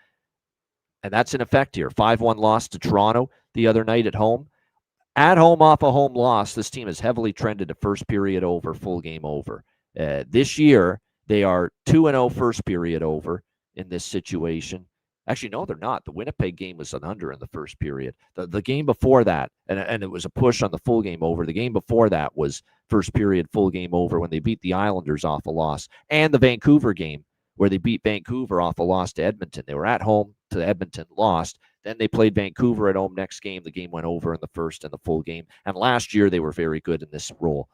B: And that's in effect here. 5-1 loss to Toronto the other night at home. At home, off a home loss, this team has heavily trended to first period over, full game over. This year, they are 2-0 first period over in this situation. Actually, no, they're not. The Winnipeg game was an under in the first period. The game before that, and it was a push on the full game over. The game before that was first period, full game over when they beat the Islanders off a loss. And the Vancouver game where they beat Vancouver off a loss to Edmonton. They were at home to Edmonton, lost. Then they played Vancouver at home next game. The game went over in the first and the full game. And last year, they were very good in this role.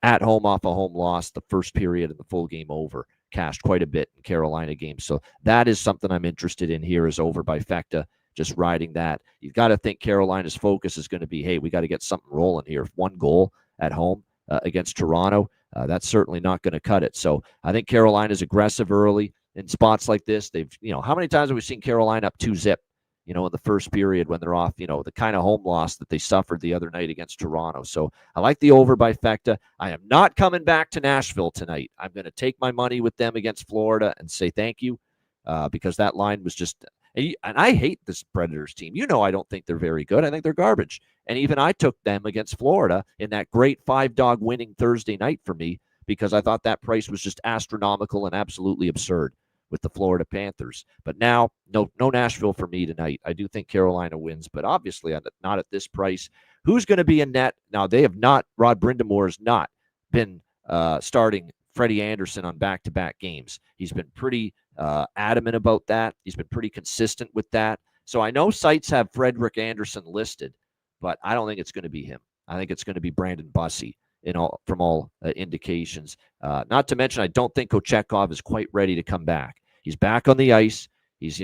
B: At home, off a home loss, the first period and the full game over. Cashed quite a bit in Carolina games. So that is something I'm interested in here is over by Fecta, just riding that. You've got to think Carolina's focus is going to be, hey, we got to get something rolling here. If one goal at home against Toronto, that's certainly not going to cut it. So I think Carolina's aggressive early in spots like this. They've, how many times have we seen Carolina up 2-0? In the first period when they're off, the kind of home loss that they suffered the other night against Toronto. So I like the over by Fecta. I am not coming back to Nashville tonight. I'm going to take my money with them against Florida and say thank you because that line was just – and I hate this Predators team. I don't think they're very good. I think they're garbage. And even I took them against Florida in that great 5-dog winning Thursday night for me because I thought that price was just astronomical and absolutely absurd with the Florida Panthers. But now, no Nashville for me tonight. I do think Carolina wins, but obviously not at this price. Who's going to be in net? Now, they have not, Rod Brind'Amour has not been starting Freddie Anderson on back-to-back games. He's been pretty adamant about that. He's been pretty consistent with that. So I know sites have Frederik Anderson listed, but I don't think it's going to be him. I think it's going to be Brandon Bussey. From all indications. Not to mention, I don't think Kochetkov is quite ready to come back. He's back on the ice. He's,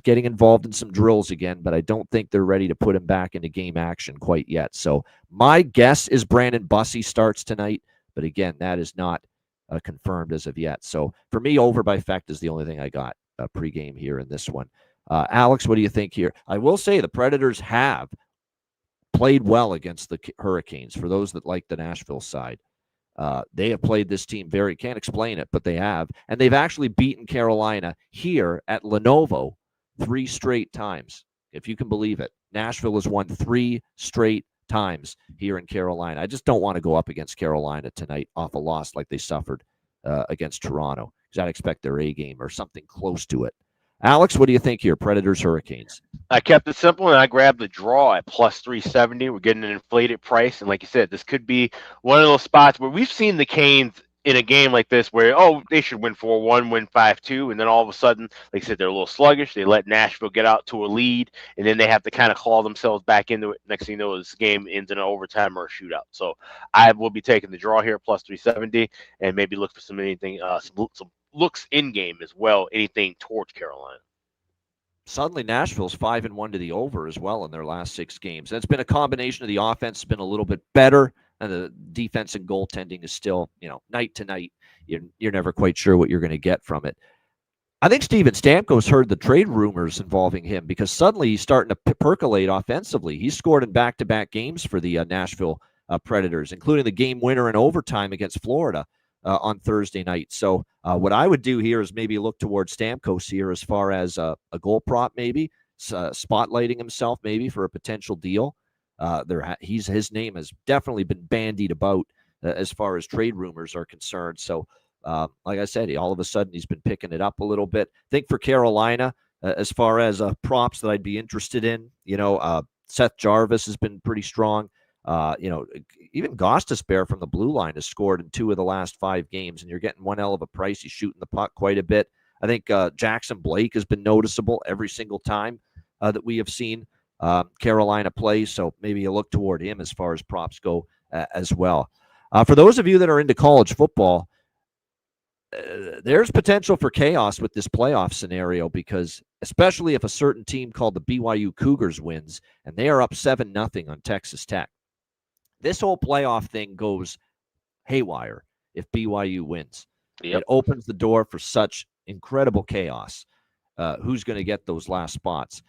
B: getting involved in some drills again, but I don't think they're ready to put him back into game action quite yet. So my guess is Brandon Bussey starts tonight, but again, that is not confirmed as of yet. So for me, over by Fecta is the only thing I got pregame here in this one. Alex, what do you think here? I will say the Predators have played well against the Hurricanes. For those that like the Nashville side, they have played this team can't explain it, but they have. And they've actually beaten Carolina here at Lenovo 3 straight times, if you can believe it. Nashville has won 3 straight times here in Carolina. I just don't want to go up against Carolina tonight off a loss like they suffered against Toronto, because I'd expect their A game or something close to it. Alex, what do you think here? Predators, Hurricanes.
C: I kept it simple, and I grabbed the draw at plus 370. We're getting an inflated price, and like you said, this could be one of those spots where we've seen the Canes in a game like this where, they should win 4-1, win 5-2, and then all of a sudden, like I said, they're a little sluggish. They let Nashville get out to a lead, and then they have to kind of claw themselves back into it. Next thing you know, this game ends in an overtime or a shootout. So I will be taking the draw here, plus 370, and maybe look for some looks in game as well, anything towards Carolina.
B: Suddenly, Nashville's 5-1 to the over as well in their last 6 games. That's been a combination of the offense has been a little bit better, and the defense and goaltending is still, night to night. You're never quite sure what you're going to get from it. I think Steven Stamkos heard the trade rumors involving him because suddenly he's starting to percolate offensively. He's scored in back-to-back games for the Nashville Predators, including the game winner in overtime against Florida on Thursday night. So what I would do here is maybe look towards Stamkos here as far as a goal prop, maybe spotlighting himself maybe for a potential deal. His name has definitely been bandied about as far as trade rumors are concerned. So like I said, all of a sudden he's been picking it up a little bit. I think for Carolina, as far as props that I'd be interested in, Seth Jarvis has been pretty strong. Even Gostisbehere from the blue line has scored in 2 of the last 5 games, and you're getting one hell of a price. He's shooting the puck quite a bit. I think Jackson Blake has been noticeable every single time that we have seen Carolina plays, so maybe you look toward him as far as props go as well. For those of you that are into college football, there's potential for chaos with this playoff scenario, because especially if a certain team called the BYU Cougars wins and they are up 7-0 on Texas Tech, this whole playoff thing goes haywire if BYU wins.
C: Yep.
B: It opens the door for such incredible chaos. Who's going to get those last spots?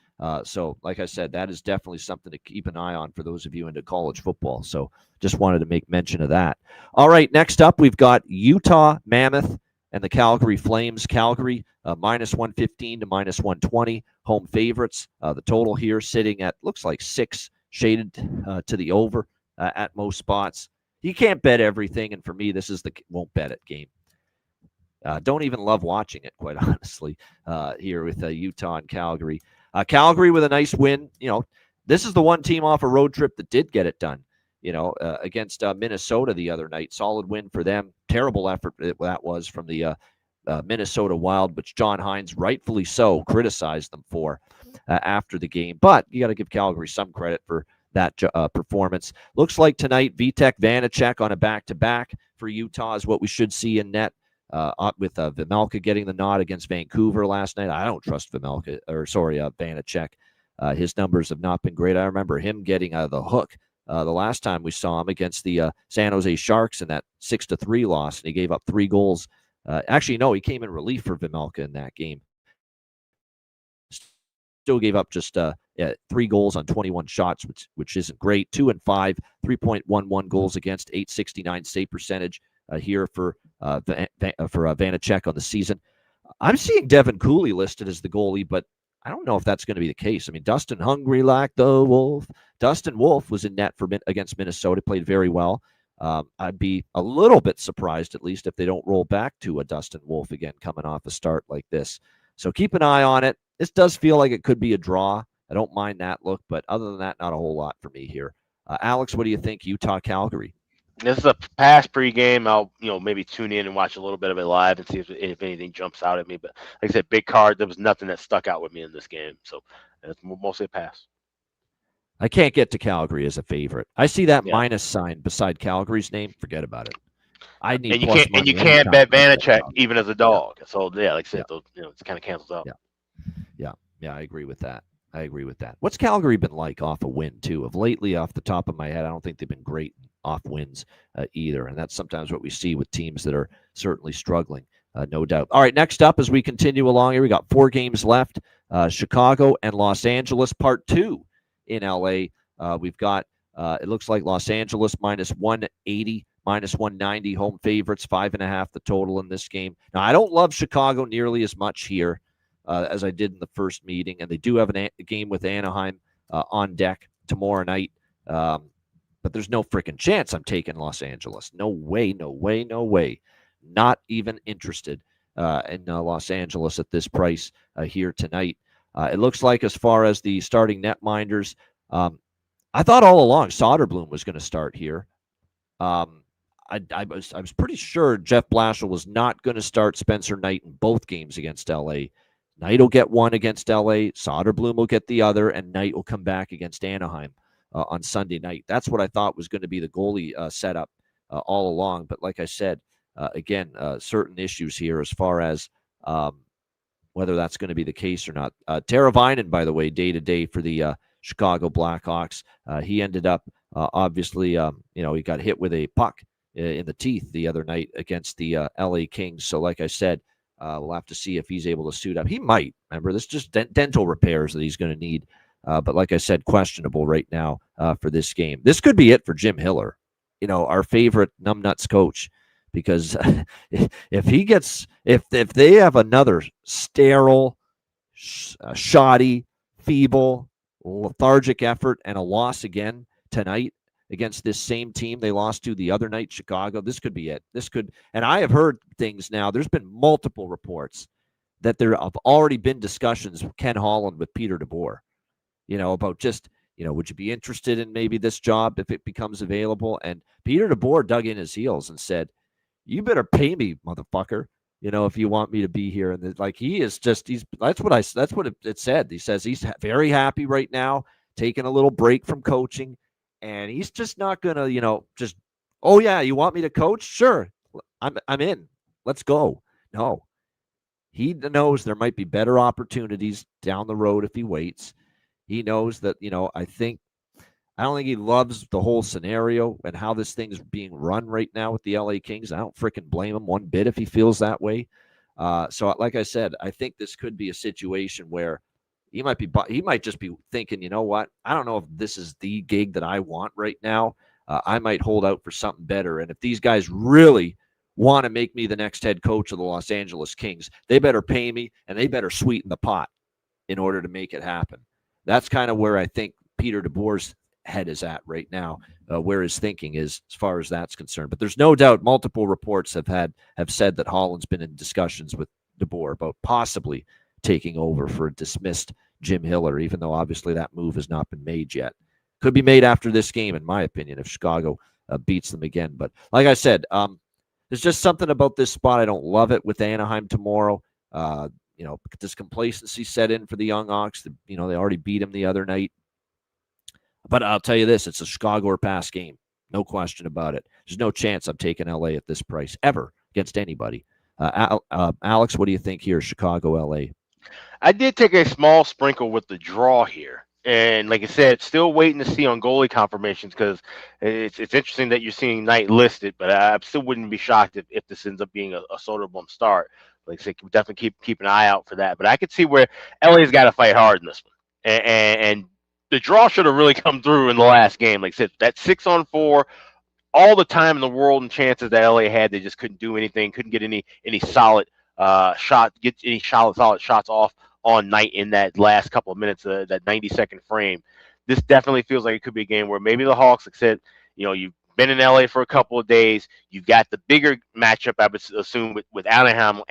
B: So, like I said, that is definitely something to keep an eye on for those of you into college football. So just wanted to make mention of that. All right, next up, we've got Utah Mammoth and the Calgary Flames. Calgary, minus 115 to minus 120, home favorites. The total here sitting at, looks like 6, shaded to the over at most spots. You can't bet everything, and for me, this is the won't bet it game. Don't even love watching it, quite honestly, here with Utah and Calgary. Calgary with a nice win. This is the one team off a road trip that did get it done, against Minnesota the other night. Solid win for them. Terrible effort that was from the Minnesota Wild, which John Hines, rightfully so, criticized them for after the game. But you got to give Calgary some credit for that performance. Looks like tonight, Vitek Vanacek on a back-to-back for Utah is what we should see in net. With Vejmelka getting the nod against Vancouver last night. I don't trust Vanacek. His numbers have not been great. I remember him getting the hook the last time we saw him against the San Jose Sharks in that 6-3 loss, and he gave up 3 goals. Actually, no, he came in relief for Vejmelka in that game. Still gave up just 3 goals on 21 shots, which isn't great. 2-5, 3.11 goals against, .869 save percentage here for Vanacek on the season. I'm seeing Devin Cooley listed as the goalie, but I don't know if that's going to be the case. I mean, Dustin Hungry like the Wolf. Dustin Wolf was in net against Minnesota, played very well. I'd be a little bit surprised, at least, if they don't roll back to a Dustin Wolf again coming off a start like this. So keep an eye on it. This does feel like it could be a draw. I don't mind that look, but other than that, not a whole lot for me here. Alex, what do you think? Utah, Calgary.
C: This is a past pregame. I'll maybe tune in and watch a little bit of it live and see if anything jumps out at me. But like I said, big card. There was nothing that stuck out with me in this game, so it's mostly a pass.
B: I can't get to Calgary as a favorite. I see that minus sign beside Calgary's name. Forget about it. I need
C: and you can't bet Vanacek even as a dog. Yeah. So like I said, it kind of cancels out.
B: Yeah. I agree with that. What's Calgary been like off a win too? Of lately, off the top of my head, I don't think they've been great off wins either, and that's sometimes what we see with teams that are certainly struggling, no doubt. All right, next up as we continue along here, we got 4 games left. Chicago and Los Angeles, part 2 in LA. We've got it looks like Los Angeles minus 180, minus 190 home favorites, 5.5 the total in this game. Now I don't love Chicago nearly as much here as I did in the first meeting, and they do have a game with Anaheim on deck tomorrow night. But there's no freaking chance I'm taking Los Angeles. No way. Not even interested in Los Angeles at this price here tonight. It looks like as far as the starting netminders, I thought all along Soderblom was going to start here. I was pretty sure Jeff Blashill was not going to start Spencer Knight in both games against LA. Knight will get one against LA, Soderblom will get the other, and Knight will come back against Anaheim on Sunday night. That's what I thought was going to be the goalie setup all along. But like I said, again, certain issues here as far as whether that's going to be the case or not. Teravainen, by the way, day-to-day for the Chicago Blackhawks. He ended up, obviously, he got hit with a puck in the teeth the other night against the LA Kings. So like I said, we'll have to see if he's able to suit up. He might. Remember, this is just dental repairs that he's going to need. But like I said, questionable right now for this game. This could be it for Jim Hiller, our favorite numbnuts coach, because if they have another sterile, shoddy, feeble, lethargic effort and a loss again tonight against this same team they lost to the other night, Chicago, this could be it. And I have heard things now. There's been multiple reports that there have already been discussions with Ken Holland with Peter DeBoer, about just, would you be interested in maybe this job if it becomes available? And Peter DeBoer dug in his heels and said, you better pay me, motherfucker, if you want me to be here. And that's what it said. He says he's very happy right now taking a little break from coaching, and he's just not going to, just, oh, yeah, you want me to coach? Sure, I'm in. Let's go. No. He knows there might be better opportunities down the road if he waits. He knows that, I don't think he loves the whole scenario and how this thing's being run right now with the LA Kings. I don't freaking blame him one bit if he feels that way. So like I said, I think this could be a situation where he might just be thinking, you know what? I don't know if this is the gig that I want right now. I might hold out for something better. And if these guys really want to make me the next head coach of the Los Angeles Kings, they better pay me and they better sweeten the pot in order to make it happen. That's kind of where I think Peter DeBoer's head is at right now, where his thinking is as far as that's concerned. But there's no doubt multiple reports have said that Holland's been in discussions with DeBoer about possibly taking over for a dismissed Jim Hiller, even though obviously that move has not been made yet. Could be made after this game, in my opinion, if Chicago beats them again. But like I said, there's just something about this spot. I don't love it with Anaheim tomorrow. This complacency set in for the Young Hawks. They already beat him the other night. But I'll tell you this, it's a Chicago or pass game. No question about it. There's no chance I'm taking LA at this price ever against anybody. Alex, what do you think here, Chicago, LA?
C: I did take a small sprinkle with the draw here. And like I said, still waiting to see on goalie confirmations because it's interesting that you're seeing Knight listed, but I still wouldn't be shocked if this ends up being a Soderblom start. Like I said, definitely keep an eye out for that. But I could see where LA's got to fight hard in this one. And the draw should have really come through in the last game. Like I said, that 6-on-4, all the time in the world and chances that LA had, they just couldn't do anything, couldn't get any solid solid shots off on Knight in that last couple of minutes, that 90-second frame. This definitely feels like it could be a game where maybe the Hawks, like I said, you've been in LA for a couple of days. You've got the bigger matchup, I would assume, with Anaheim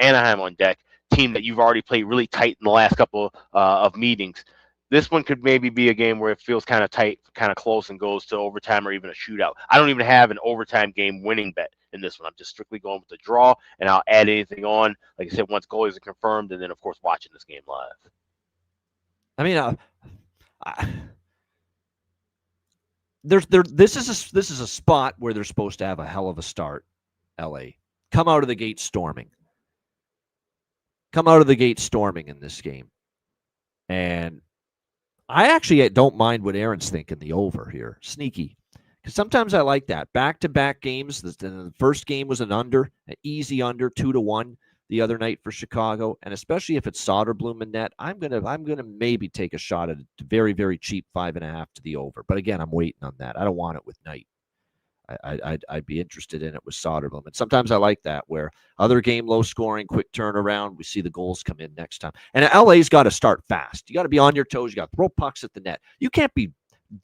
C: on deck, team that you've already played really tight in the last couple of meetings. This one could maybe be a game where it feels kind of tight, kind of close, and goes to overtime or even a shootout. I don't even have an overtime game winning bet in this one. I'm just strictly going with the draw, and I'll add anything on, like I said, once goalies are confirmed, and then, of course, watching this game live.
B: I mean, this is a spot where they're supposed to have a hell of a start. LA, come out of the gate storming. Come out of the gate storming in this game, and I actually don't mind what Aaron's thinking, the over here. Sneaky. Because sometimes I like that. Back-to-back games. The first game was an easy under, 2-1 the other night for Chicago. And especially if it's Soderblom and net, I'm gonna maybe take a shot at a very, very cheap 5.5 to the over. But again, I'm waiting on that. I don't want it with Knight. I'd be interested in it with Soderblom. And sometimes I like that, where other game, low scoring, quick turnaround, we see the goals come in next time. And LA's got to start fast. You got to be on your toes. You got to throw pucks at the net. You can't be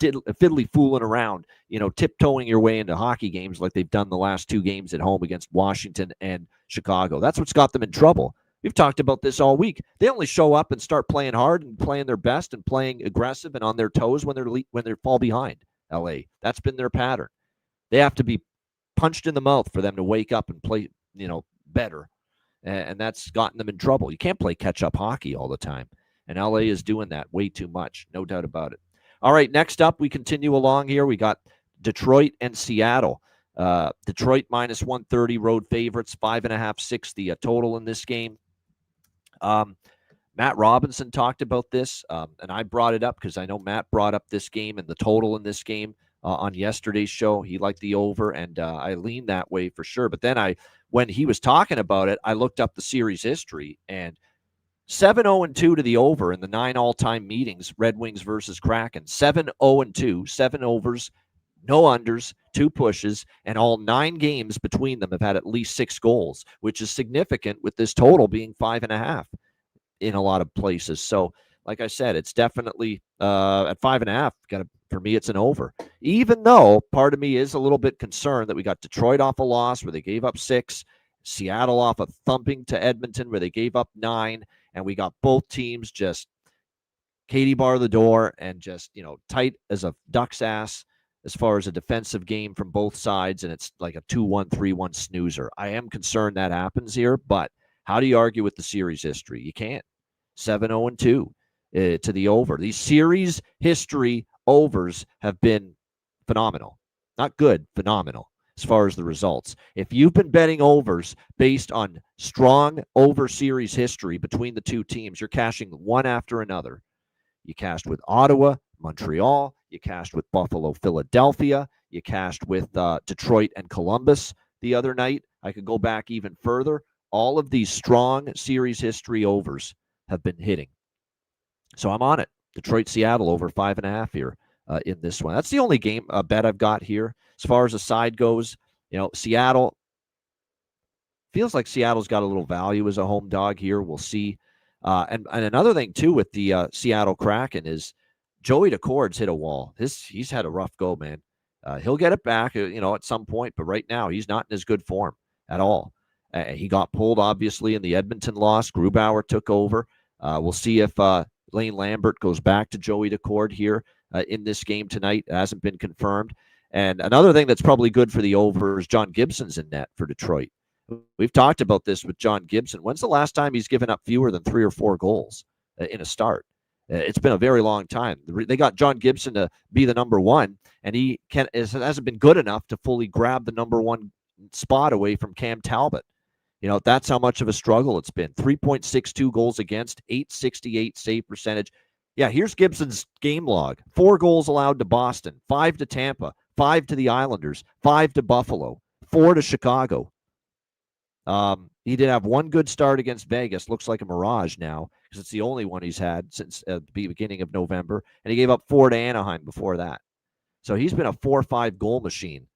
B: fiddly fooling around, tiptoeing your way into hockey games like they've done the last two games at home against Washington and Chicago. That's what's got them in trouble. We've talked about this all week. They only show up and start playing hard and playing their best and playing aggressive and on their toes when they fall behind. LA, that's been their pattern. They have to be punched in the mouth for them to wake up and play, better. And that's gotten them in trouble. You can't play catch-up hockey all the time. And LA is doing that way too much. No doubt about it. All right, next up, we continue along here. We got Detroit and Seattle. Detroit minus 130 road favorites, 5.5, 6 the total in this game. Matt Robinson talked about this, and I brought it up because I know Matt brought up this game and the total in this game. On yesterday's show, he liked the over, and I leaned that way for sure. But then when he was talking about it, I looked up the series history, and 7-0-2 to the over in the 9 all-time meetings, Red Wings versus Kraken. 7-0-2, 7 overs, no unders, 2 pushes, and all 9 games between them have had at least 6 goals, which is significant with this total being 5.5 in a lot of places. So, like I said, it's definitely at 5.5. For me, it's an over. Even though part of me is a little bit concerned that we got Detroit off a loss where they gave up 6, Seattle off a thumping to Edmonton where they gave up 9, and we got both teams just Katie bar the door and just, tight as a duck's ass as far as a defensive game from both sides, and it's like a 2-1, 3-1 snoozer. I am concerned that happens here, but how do you argue with the series history? You can't. 7-0-2. to the over. These series history overs have been phenomenal. Not good, phenomenal as far as the results. If you've been betting overs based on strong over series history between the two teams, you're cashing one after another. You cashed with Ottawa, Montreal. You cashed with Buffalo, Philadelphia. You cashed with Detroit and Columbus the other night. I could go back even further. All of these strong series history overs have been hitting. So I'm on it. Detroit, Seattle over 5.5 here in this one. That's the only game bet I've got here. As far as the side goes, Seattle feels like Seattle's got a little value as a home dog here. We'll see. And another thing, too, with the Seattle Kraken is Joey Decord's hit a wall. He's had a rough go, man. He'll get it back, at some point. But right now, he's not in his good form at all. He got pulled, obviously, in the Edmonton loss. Grubauer took over. We'll see if Lane Lambert goes back to Joey Decord here in this game tonight. It hasn't been confirmed. And another thing that's probably good for the over is John Gibson's in net for Detroit. We've talked about this with John Gibson. When's the last time he's given up fewer than 3 or 4 goals in a start? It's been a very long time. They got John Gibson to be the number one, and he hasn't been good enough to fully grab the number one spot away from Cam Talbot. That's how much of a struggle it's been. 3.62 goals against, .868 save percentage. Yeah, here's Gibson's game log. 4 goals allowed to Boston, 5 to Tampa, 5 to the Islanders, 5 to Buffalo, 4 to Chicago. He did have 1 good start against Vegas. Looks like a mirage now because it's the only one he's had since the beginning of November. And he gave up 4 to Anaheim before that. So he's been a 4-5 goal machine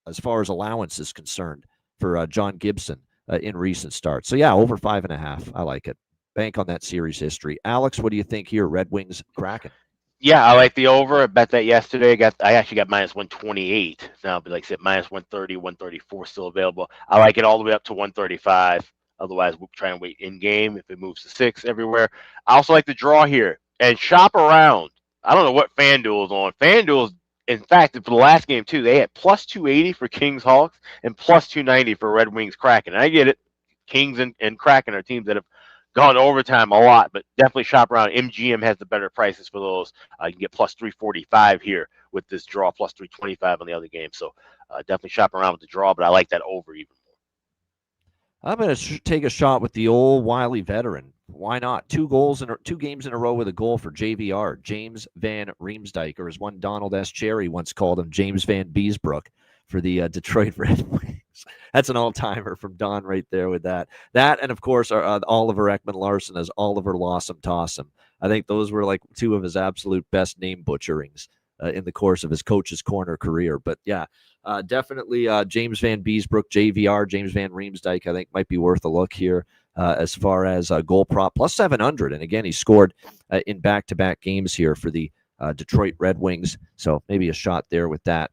B: as far as allowance is concerned for John Gibson in recent starts. So, yeah, over 5.5. I like it. Bank on that series history. Alex, what do you think here? Red Wings, Kraken.
C: Yeah, I like the over. I bet that yesterday. I actually got minus 128. Now, but like I said, minus 130, 134 still available. I like it all the way up to 135. Otherwise, we'll try and wait in game if it moves to 6 everywhere. I also like the draw here and shop around. I don't know what FanDuel is on. FanDuel's, in fact, for the last game too, they had plus 280 for Kings Hawks and plus 290 for Red Wings Kraken. And I get it. Kings and Kraken are teams that have gone overtime a lot, but definitely shop around. MGM has the better prices for those. You can get plus 345 here with this draw, plus 325 on the other game. So definitely shop around with the draw, but I like that over even more.
B: I'm going to take a shot with the old wily veteran. Why not? 2 games in a row with a goal for JVR, James Van Riemsdyk, or as one Donald S. Cherry once called him, James Van Beesbrook for the Detroit Red Wings. That's an all-timer from Don right there with that. That, and of course, Oliver Ekman-Larsson as Oliver Lawsome Tossum. I think those were like 2 of his absolute best name butcherings in the course of his coach's corner career. But yeah, definitely James Van Beesbrook, JVR, James Van Riemsdyk, I think might be worth a look here as far as goal prop, plus 700. And again, he scored in back-to-back games here for the Detroit Red Wings. So maybe a shot there with that.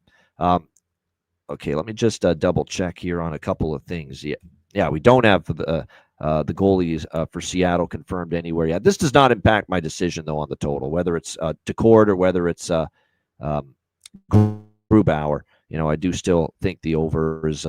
B: Okay, let me just double check here on a couple of things. Yeah, we don't have the goalies for Seattle confirmed anywhere yet. This does not impact my decision, though, on the total, whether it's Decord or whether it's Grubauer. I do still think the over is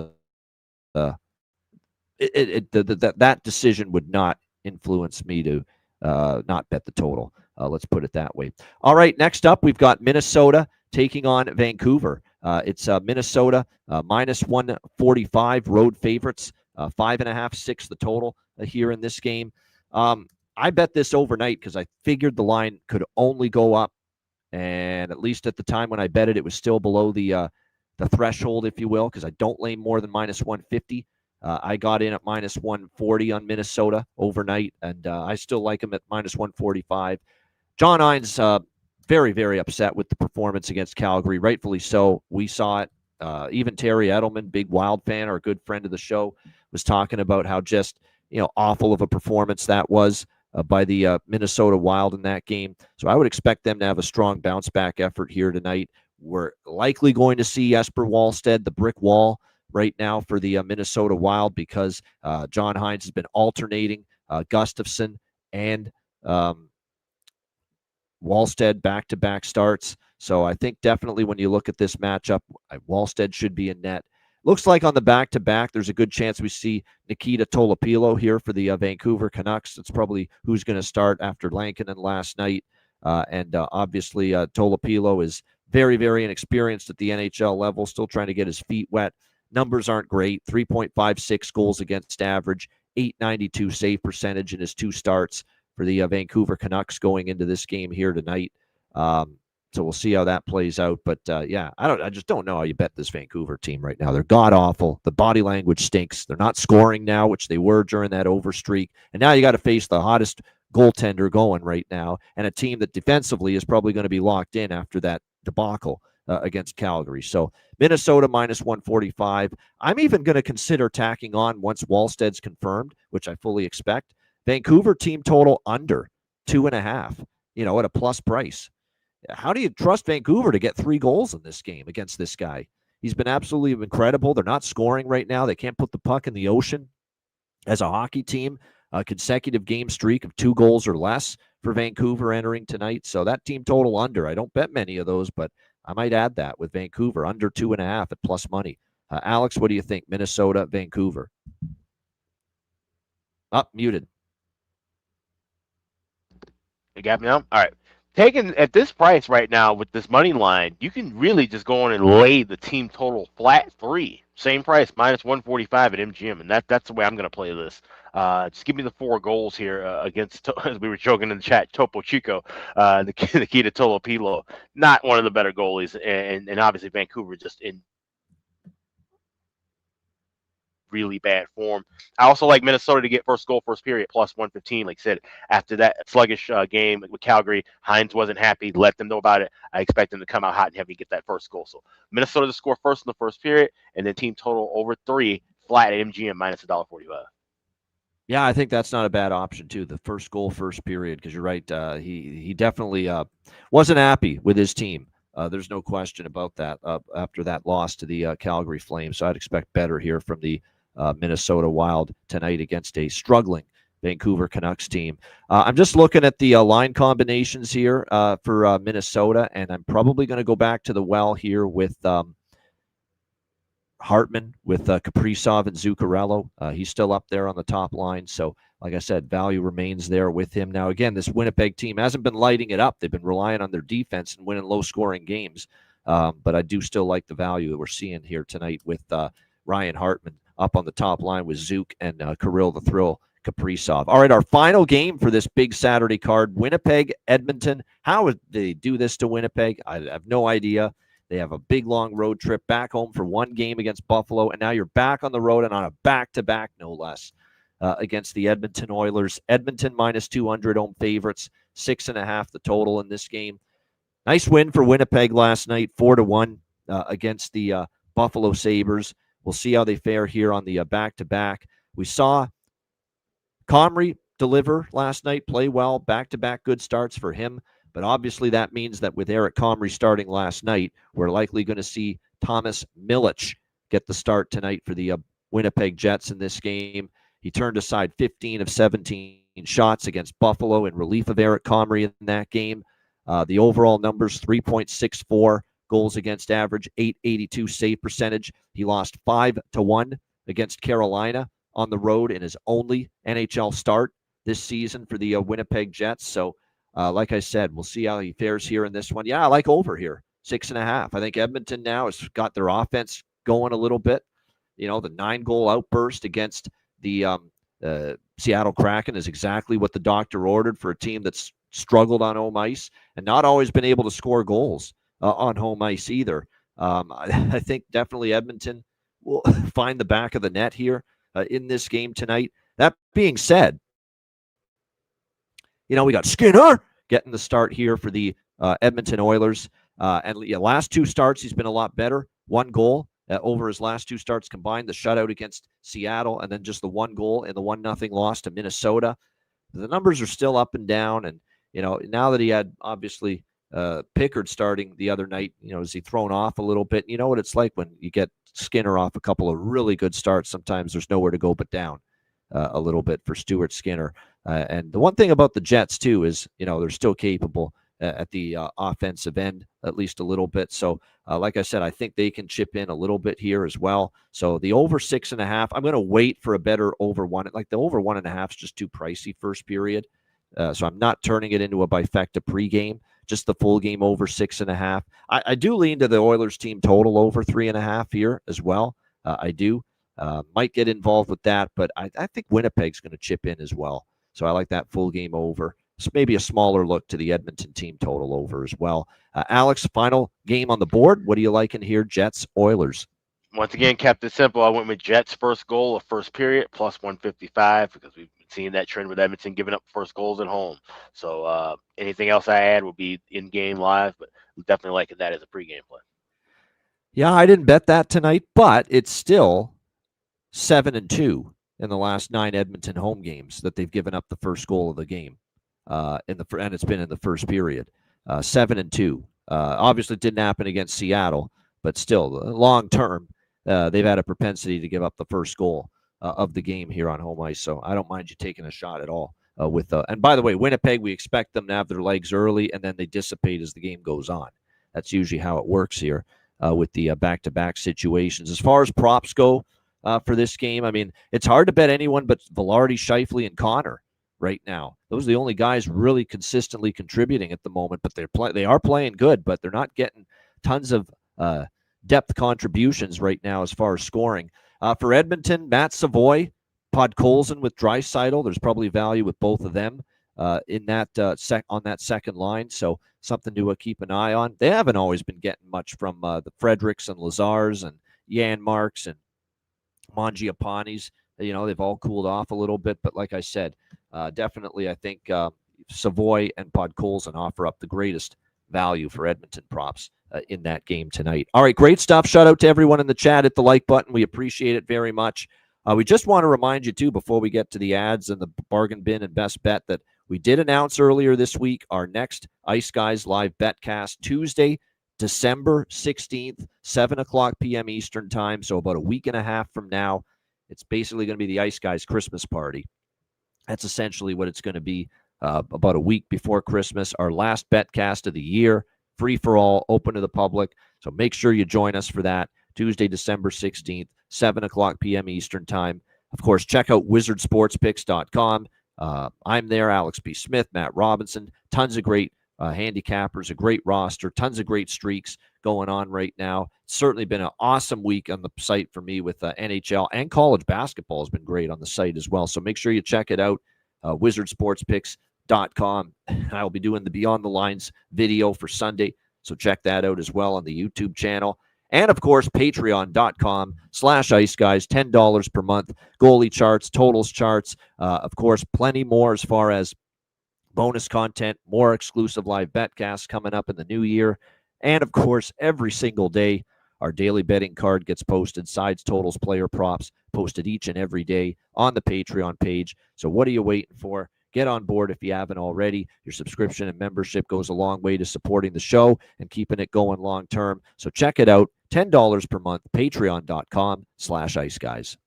B: that decision would not influence me to not bet the total. Let's put it that way. All right, next up, we've got Minnesota taking on Vancouver. It's Minnesota minus 145 road favorites, 5.5, 6 the total here in this game. I bet this overnight because I figured the line could only go up, and at least at the time when I bet it, it was still below the threshold, if you will, because I don't lay more than minus 150. I got in at minus 140 on Minnesota overnight, and I still like them at minus 145. John Hines, very, very upset with the performance against Calgary, rightfully so. We saw it. Even Terry Edelman, big Wild fan, our good friend of the show, was talking about how just awful of a performance that was by the Minnesota Wild in that game. So I would expect them to have a strong bounce back effort here tonight. We're likely going to see Jesper Wallstedt, the brick wall, right now for the Minnesota Wild because John Hines has been alternating Gustafsson and Wallstedt back-to-back starts. So I think definitely when you look at this matchup, Wallstedt should be in net. Looks like on the back-to-back, there's a good chance we see Nikita Tolopilo here for the Vancouver Canucks. That's probably who's going to start after Lankinen last night. Obviously, Tolopilo is very, very inexperienced at the NHL level, still trying to get his feet wet. Numbers aren't great. 3.56 goals against average, .892 save percentage in his 2 starts for the Vancouver Canucks going into this game here tonight. So we'll see how that plays out. But I just don't know how you bet this Vancouver team right now. They're god awful. The body language stinks. They're not scoring now, which they were during that over streak. And now you got to face the hottest goaltender going right now, and a team that defensively is probably going to be locked in after that debacle against Calgary. So Minnesota minus 145. I'm even going to consider tacking on once Wallsted's confirmed, which I fully expect. Vancouver team total under 2.5, at a plus price. How do you trust Vancouver to get 3 goals in this game against this guy? He's been absolutely incredible. They're not scoring right now. They can't put the puck in the ocean. As a hockey team, a consecutive game streak of 2 goals or less for Vancouver entering tonight. So that team total under. I don't bet many of those, but I might add that with Vancouver under 2.5 at plus money. Alex, what do you think? Minnesota, Vancouver. Muted.
C: You got me now? All right. Taking at this price right now with this money line, you can really just go on and lay the team total flat 3. Same price, minus 145 at MGM, and that's the way I'm going to play this. Just give me the 4 goals here against, as we were joking in the chat, Topo Chico, Nikita Tolopilo. Not one of the better goalies, and obviously Vancouver just in really bad form. I also like Minnesota to get first goal, first period, plus 115. Like I said, after that sluggish game with Calgary, Hines wasn't happy. Let them know about it. I expect them to come out hot and heavy and get that first goal. So Minnesota to score first in the first period, and then team total over 3, flat at MGM minus $1.45.
B: Yeah, I think that's not a bad option too. The first goal, first period, because you're right. He definitely wasn't happy with his team. There's no question about that after that loss to the Calgary Flames. So I'd expect better here from the Minnesota Wild tonight against a struggling Vancouver Canucks team. I'm just looking at the line combinations here for Minnesota, and I'm probably going to go back to the well here with Hartman, with Kaprizov and Zuccarello. He's still up there on the top line. So, like I said, value remains there with him. Now, again, this Winnipeg team hasn't been lighting it up. They've been relying on their defense and winning low-scoring games. But I do still like the value that we're seeing here tonight with Ryan Hartman up on the top line with Zook and Kirill the Thrill Kaprizov. All right, our final game for this big Saturday card, Winnipeg, Edmonton. How would they do this to Winnipeg? I have no idea. They have a big, long road trip back home for 1 game against Buffalo, and now you're back on the road and on a back-to-back, no less, against the Edmonton Oilers. Edmonton minus 200 home favorites, 6.5 the total in this game. Nice win for Winnipeg last night, 4-1 against the Buffalo Sabres. We'll see how they fare here on the back-to-back. We saw Comrie deliver last night, play well, back-to-back good starts for him. But obviously that means that with Eric Comrie starting last night, we're likely going to see Thomas Milic get the start tonight for the Winnipeg Jets in this game. He turned aside 15 of 17 shots against Buffalo in relief of Eric Comrie in that game. The overall numbers, 3.64 goals against average, 882 save percentage. He lost 5-1 against Carolina on the road in his only NHL start this season for the Winnipeg Jets. So, like I said, we'll see how he fares here in this one. Yeah, I like over here, 6.5. I think Edmonton now has got their offense going a little bit. The 9-goal outburst against the Seattle Kraken is exactly what the doctor ordered for a team that's struggled on home ice and not always been able to score goals on home ice either. I think definitely Edmonton will find the back of the net here in this game tonight. That being said, we got Skinner getting the start here for the Edmonton Oilers. Last 2 starts, he's been a lot better. 1 goal over his last 2 starts combined, the shutout against Seattle, and then just the 1 goal in the 1-0 loss to Minnesota. The numbers are still up and down, and now that he had obviously Pickard starting the other night, is he thrown off a little bit? You know what it's like when you get Skinner off a couple of really good starts. Sometimes there's nowhere to go but down a little bit for Stuart Skinner. And the one thing about the Jets too is, they're still capable at the offensive end, at least a little bit. So, like I said, I think they can chip in a little bit here as well. So the over 6.5, I'm going to wait for a better over one. Like the over 1.5 is just too pricey first period. So I'm not turning it into a bifecta pregame, just the full game over 6.5. I do lean to the Oilers team total over 3.5 here as well. I do. Might get involved with that, but I think Winnipeg's going to chip in as well. So I like that full game over. So maybe a smaller look to the Edmonton team total over as well. Alex, final game on the board. What do you like in here? Jets, Oilers.
C: Once again, kept it simple. I went with Jets first goal of first period plus 155 because we've been seeing that trend with Edmonton giving up first goals at home. So anything else I add will be in game live, but I'm definitely liking that as a pregame play.
B: Yeah, I didn't bet that tonight, but it's still 7-2 in the last 9 Edmonton home games that they've given up the first goal of the game. And it's been in the first period. 7-2. Obviously, it didn't happen against Seattle, but still, long term, they've had a propensity to give up the first goal of the game here on home ice. So I don't mind you taking a shot at all with. And by the way, Winnipeg, we expect them to have their legs early, and then they dissipate as the game goes on. That's usually how it works here with the back-to-back situations. As far as props go for this game, I mean, it's hard to bet anyone but Velarde, Scheifele, and Connor right now. Those are the only guys really consistently contributing at the moment, but they are playing good, but they're not getting tons of depth contributions right now as far as scoring. For Edmonton, Matt Savoy, Podkolzin with Draisaitl. There's probably value with both of them in that on that second line, so something to keep an eye on. They haven't always been getting much from the Fredericks and Lazars and Janmarks and Mangiapanis. You know, they've all cooled off a little bit, but like I said, definitely I think Savoy and Podkolzin offer up the greatest value for Edmonton props in that game tonight. All right, great stuff. Shout out to everyone in the chat. Hit the like button. We appreciate it very much. We just want to remind you, too, before we get to the ads and the bargain bin and best bet, that we did announce earlier this week our next Ice Guys live betcast Tuesday, December 16th, 7 o'clock p.m. Eastern time, so about a week and a half from now. It's basically going to be the Ice Guys Christmas party. That's essentially what it's going to be, about a week before Christmas. Our last betcast of the year, free for all, open to the public. So make sure you join us for that. Tuesday, December 16th, 7 o'clock p.m. Eastern time. Of course, check out wizardsportspicks.com. I'm there, Alex B. Smith, Matt Robinson, tons of great handicappers, a great roster, tons of great streaks going on right now. It's certainly been an awesome week on the site for me with NHL, and college basketball has been great on the site as well. So make sure you check it out, wizardsportspicks.com. I will be doing the Beyond the Lines video for Sunday, so check that out as well on the YouTube channel. And, of course, patreon.com/iceguys, $10 per month. Goalie charts, totals charts. Of course, plenty more as far as bonus content, more exclusive live betcasts coming up in the new year. And, of course, every single day, our daily betting card gets posted. Sides, totals, player props, posted each and every day on the Patreon page. So what are you waiting for? Get on board if you haven't already. Your subscription and membership goes a long way to supporting the show and keeping it going long term. So check it out. $10 per month, patreon.com/iceguys.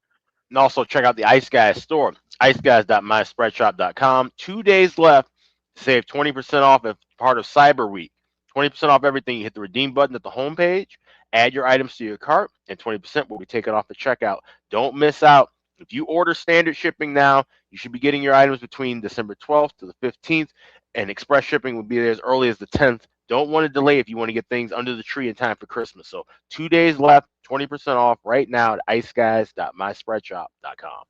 C: And also check out the Ice Guys store, iceguys.myspreadshop.com. 2 days left to save 20% off as part of Cyber Week. 20% off everything. You hit the redeem button at the homepage, add your items to your cart, and 20% will be taken off the checkout. Don't miss out. If you order standard shipping now, you should be getting your items between December 12th to the 15th, and express shipping will be there as early as the 10th. Don't want to delay if you want to get things under the tree in time for Christmas. So 2 days left, 20% off right now at iceguys.myspreadshop.com.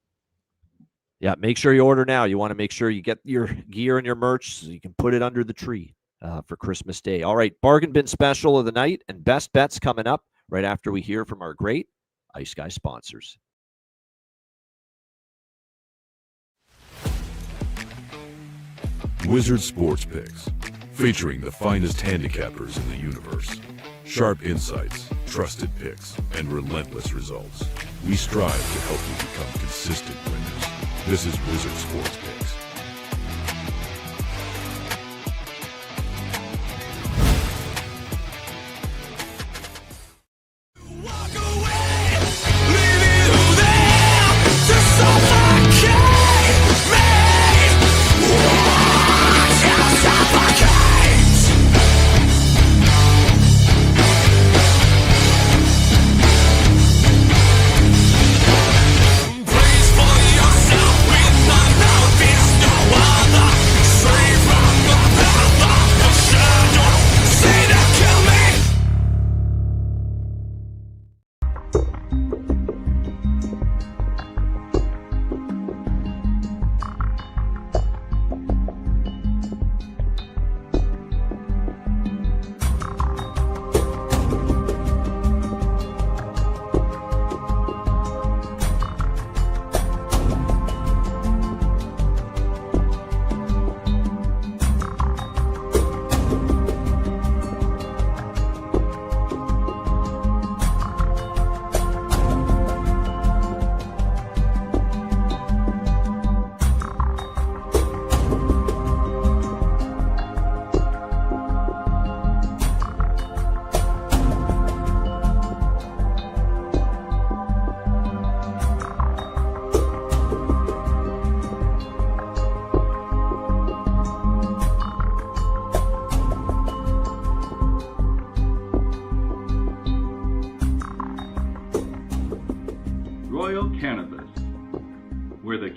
B: Yeah, make sure you order now. You want to make sure you get your gear and your merch so you can put it under the tree for Christmas Day. All right, bargain bin special of the night and best bets coming up right after we hear from our great Ice Guys sponsors.
D: Wizard Sports Picks, featuring the finest handicappers in the universe. Sharp insights, trusted picks, and relentless results. We strive to help you become consistent winners. This is Wizard Sports Picks.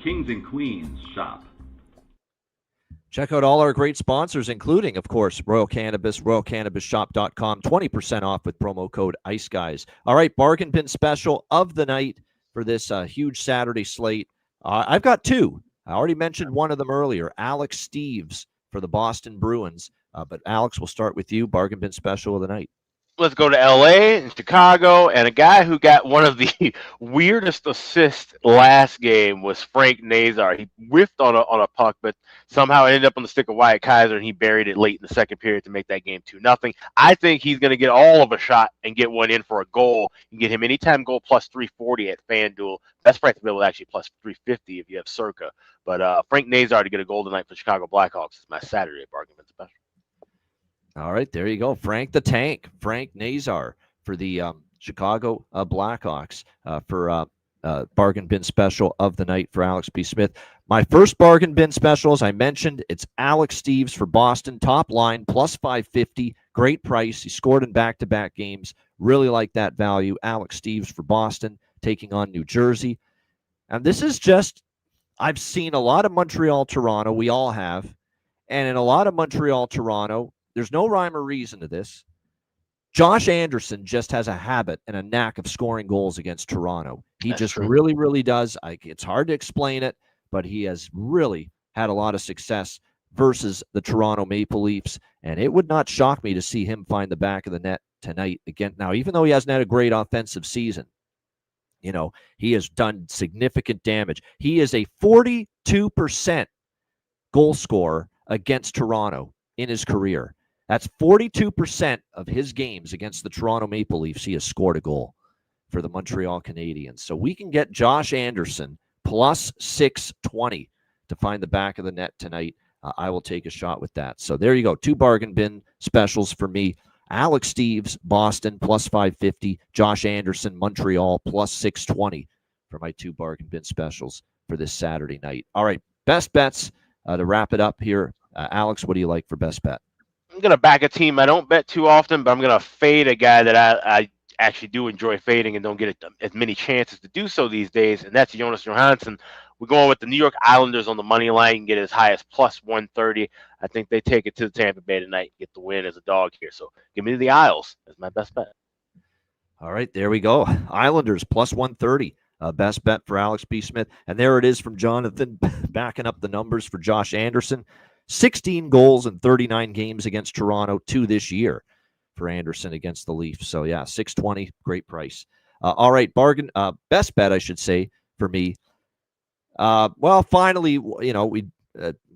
E: Kings and Queens shop.
B: Check out all our great sponsors, including, of course, Royal Cannabis, royalcannabisshop.com, 20% off with promo code Ice Guys. All right, bargain bin special of the night for this huge Saturday slate. I've got two. I already mentioned one of them earlier, Alex Steves for the Boston Bruins. But Alex, we'll start with you, bargain bin special of the night.
C: Let's go to L.A. and Chicago, and a guy who got one of the weirdest assists last game was Frank Nazar. He whiffed on a puck, but somehow it ended up on the stick of Wyatt Kaiser, and he buried it late in the second period to make that game 2-0. I think he's going to get all of a shot and get one in for a goal. You can get him anytime goal plus 340 at FanDuel. Best price available actually plus 350 if you have Circa. But Frank Nazar to get a goal tonight for Chicago Blackhawks is my Saturday bargain bin special.
B: All right, there you go. Frank the Tank, Frank Nazar for the Chicago Blackhawks for bargain bin special of the night for Alex B. Smith. My first bargain bin special, as I mentioned, it's Alex Steves for Boston. Top line, plus 550. Great price. He scored in back-to-back games. Really like that value. Alex Steves for Boston taking on New Jersey. And this is just, I've seen a lot of Montreal-Toronto. We all have. And in a lot of Montreal-Toronto, there's no rhyme or reason to this. Josh Anderson just has a habit and a knack of scoring goals against Toronto. He That's just true. Really, really does. It's hard to explain it, but he has really had a lot of success versus the Toronto Maple Leafs, and it would not shock me to see him find the back of the net tonight again. Now, even though he hasn't had a great offensive season, you know, he has done significant damage. He is a 42% goal scorer against Toronto in his career. That's 42% of his games against the Toronto Maple Leafs. He has scored a goal for the Montreal Canadiens. So we can get Josh Anderson plus 620 to find the back of the net tonight. I will take a shot with that. So there you go. Two bargain bin specials for me. Alex Steves, Boston, plus 550. Josh Anderson, Montreal, plus 620 for my two bargain bin specials for this Saturday night. All right, best bets to wrap it up here. Alex, what do you like for best bet?
C: I'm going to back a team I don't bet too often, but I'm going to fade a guy that I actually do enjoy fading and don't get as many chances to do so these days, and that's Jonas Johansson. We're going with the New York Islanders on the money line and get as high as plus 130. I think they take it to the Tampa Bay tonight and get the win as a dog here. So give me the Isles as my best bet.
B: All right, there we go. Islanders plus 130. Best bet for Alex B. Smith. And there it is from Jonathan backing up the numbers for Josh Anderson. 16 goals in 39 games against Toronto, 2 this year for Anderson against the Leafs. So, yeah, 620, great price. All right, bargain, best bet, I should say, for me. Well, finally, you know, we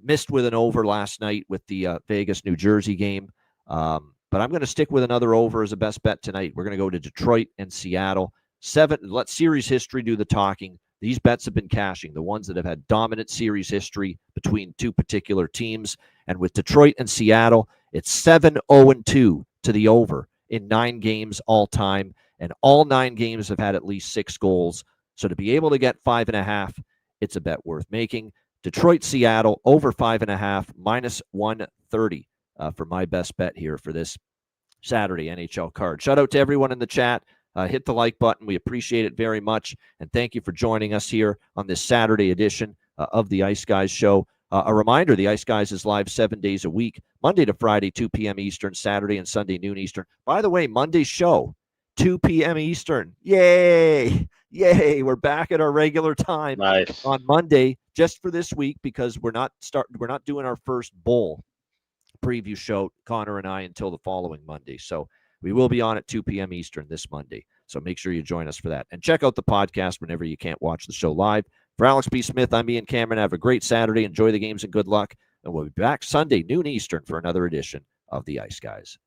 B: missed with an over last night with the Vegas-New Jersey game. But I'm going to stick with another over as a best bet tonight. We're going to go to Detroit and Seattle. Let series history do the talking. These bets have been cashing, the ones that have had dominant series history between two particular teams. And with Detroit and Seattle, it's 7-0-2 to the over in 9 games all time. And all 9 games have had at least 6 goals. So to be able to get 5.5, it's a bet worth making. Detroit, Seattle, over 5.5, minus 130 for my best bet here for this Saturday NHL card. Shout out to everyone in the chat. Hit the like button. We appreciate it very much. And thank you for joining us here on this Saturday edition of the Ice Guys show. A reminder, the Ice Guys is live 7 days a week, Monday to Friday, 2 p.m. Eastern, Saturday and Sunday, noon Eastern. By the way, Monday's show, 2 p.m. Eastern. Yay! Yay! We're back at our regular time on Monday just for this week because we're not doing our first bowl preview show, Connor and I, until the following Monday. So we will be on at 2 p.m. Eastern this Monday. So make sure you join us for that. And check out the podcast whenever you can't watch the show live. For Alex B. Smith, I'm Ian Cameron. Have a great Saturday. Enjoy the games and good luck. And we'll be back Sunday, noon Eastern, for another edition of the Ice Guys.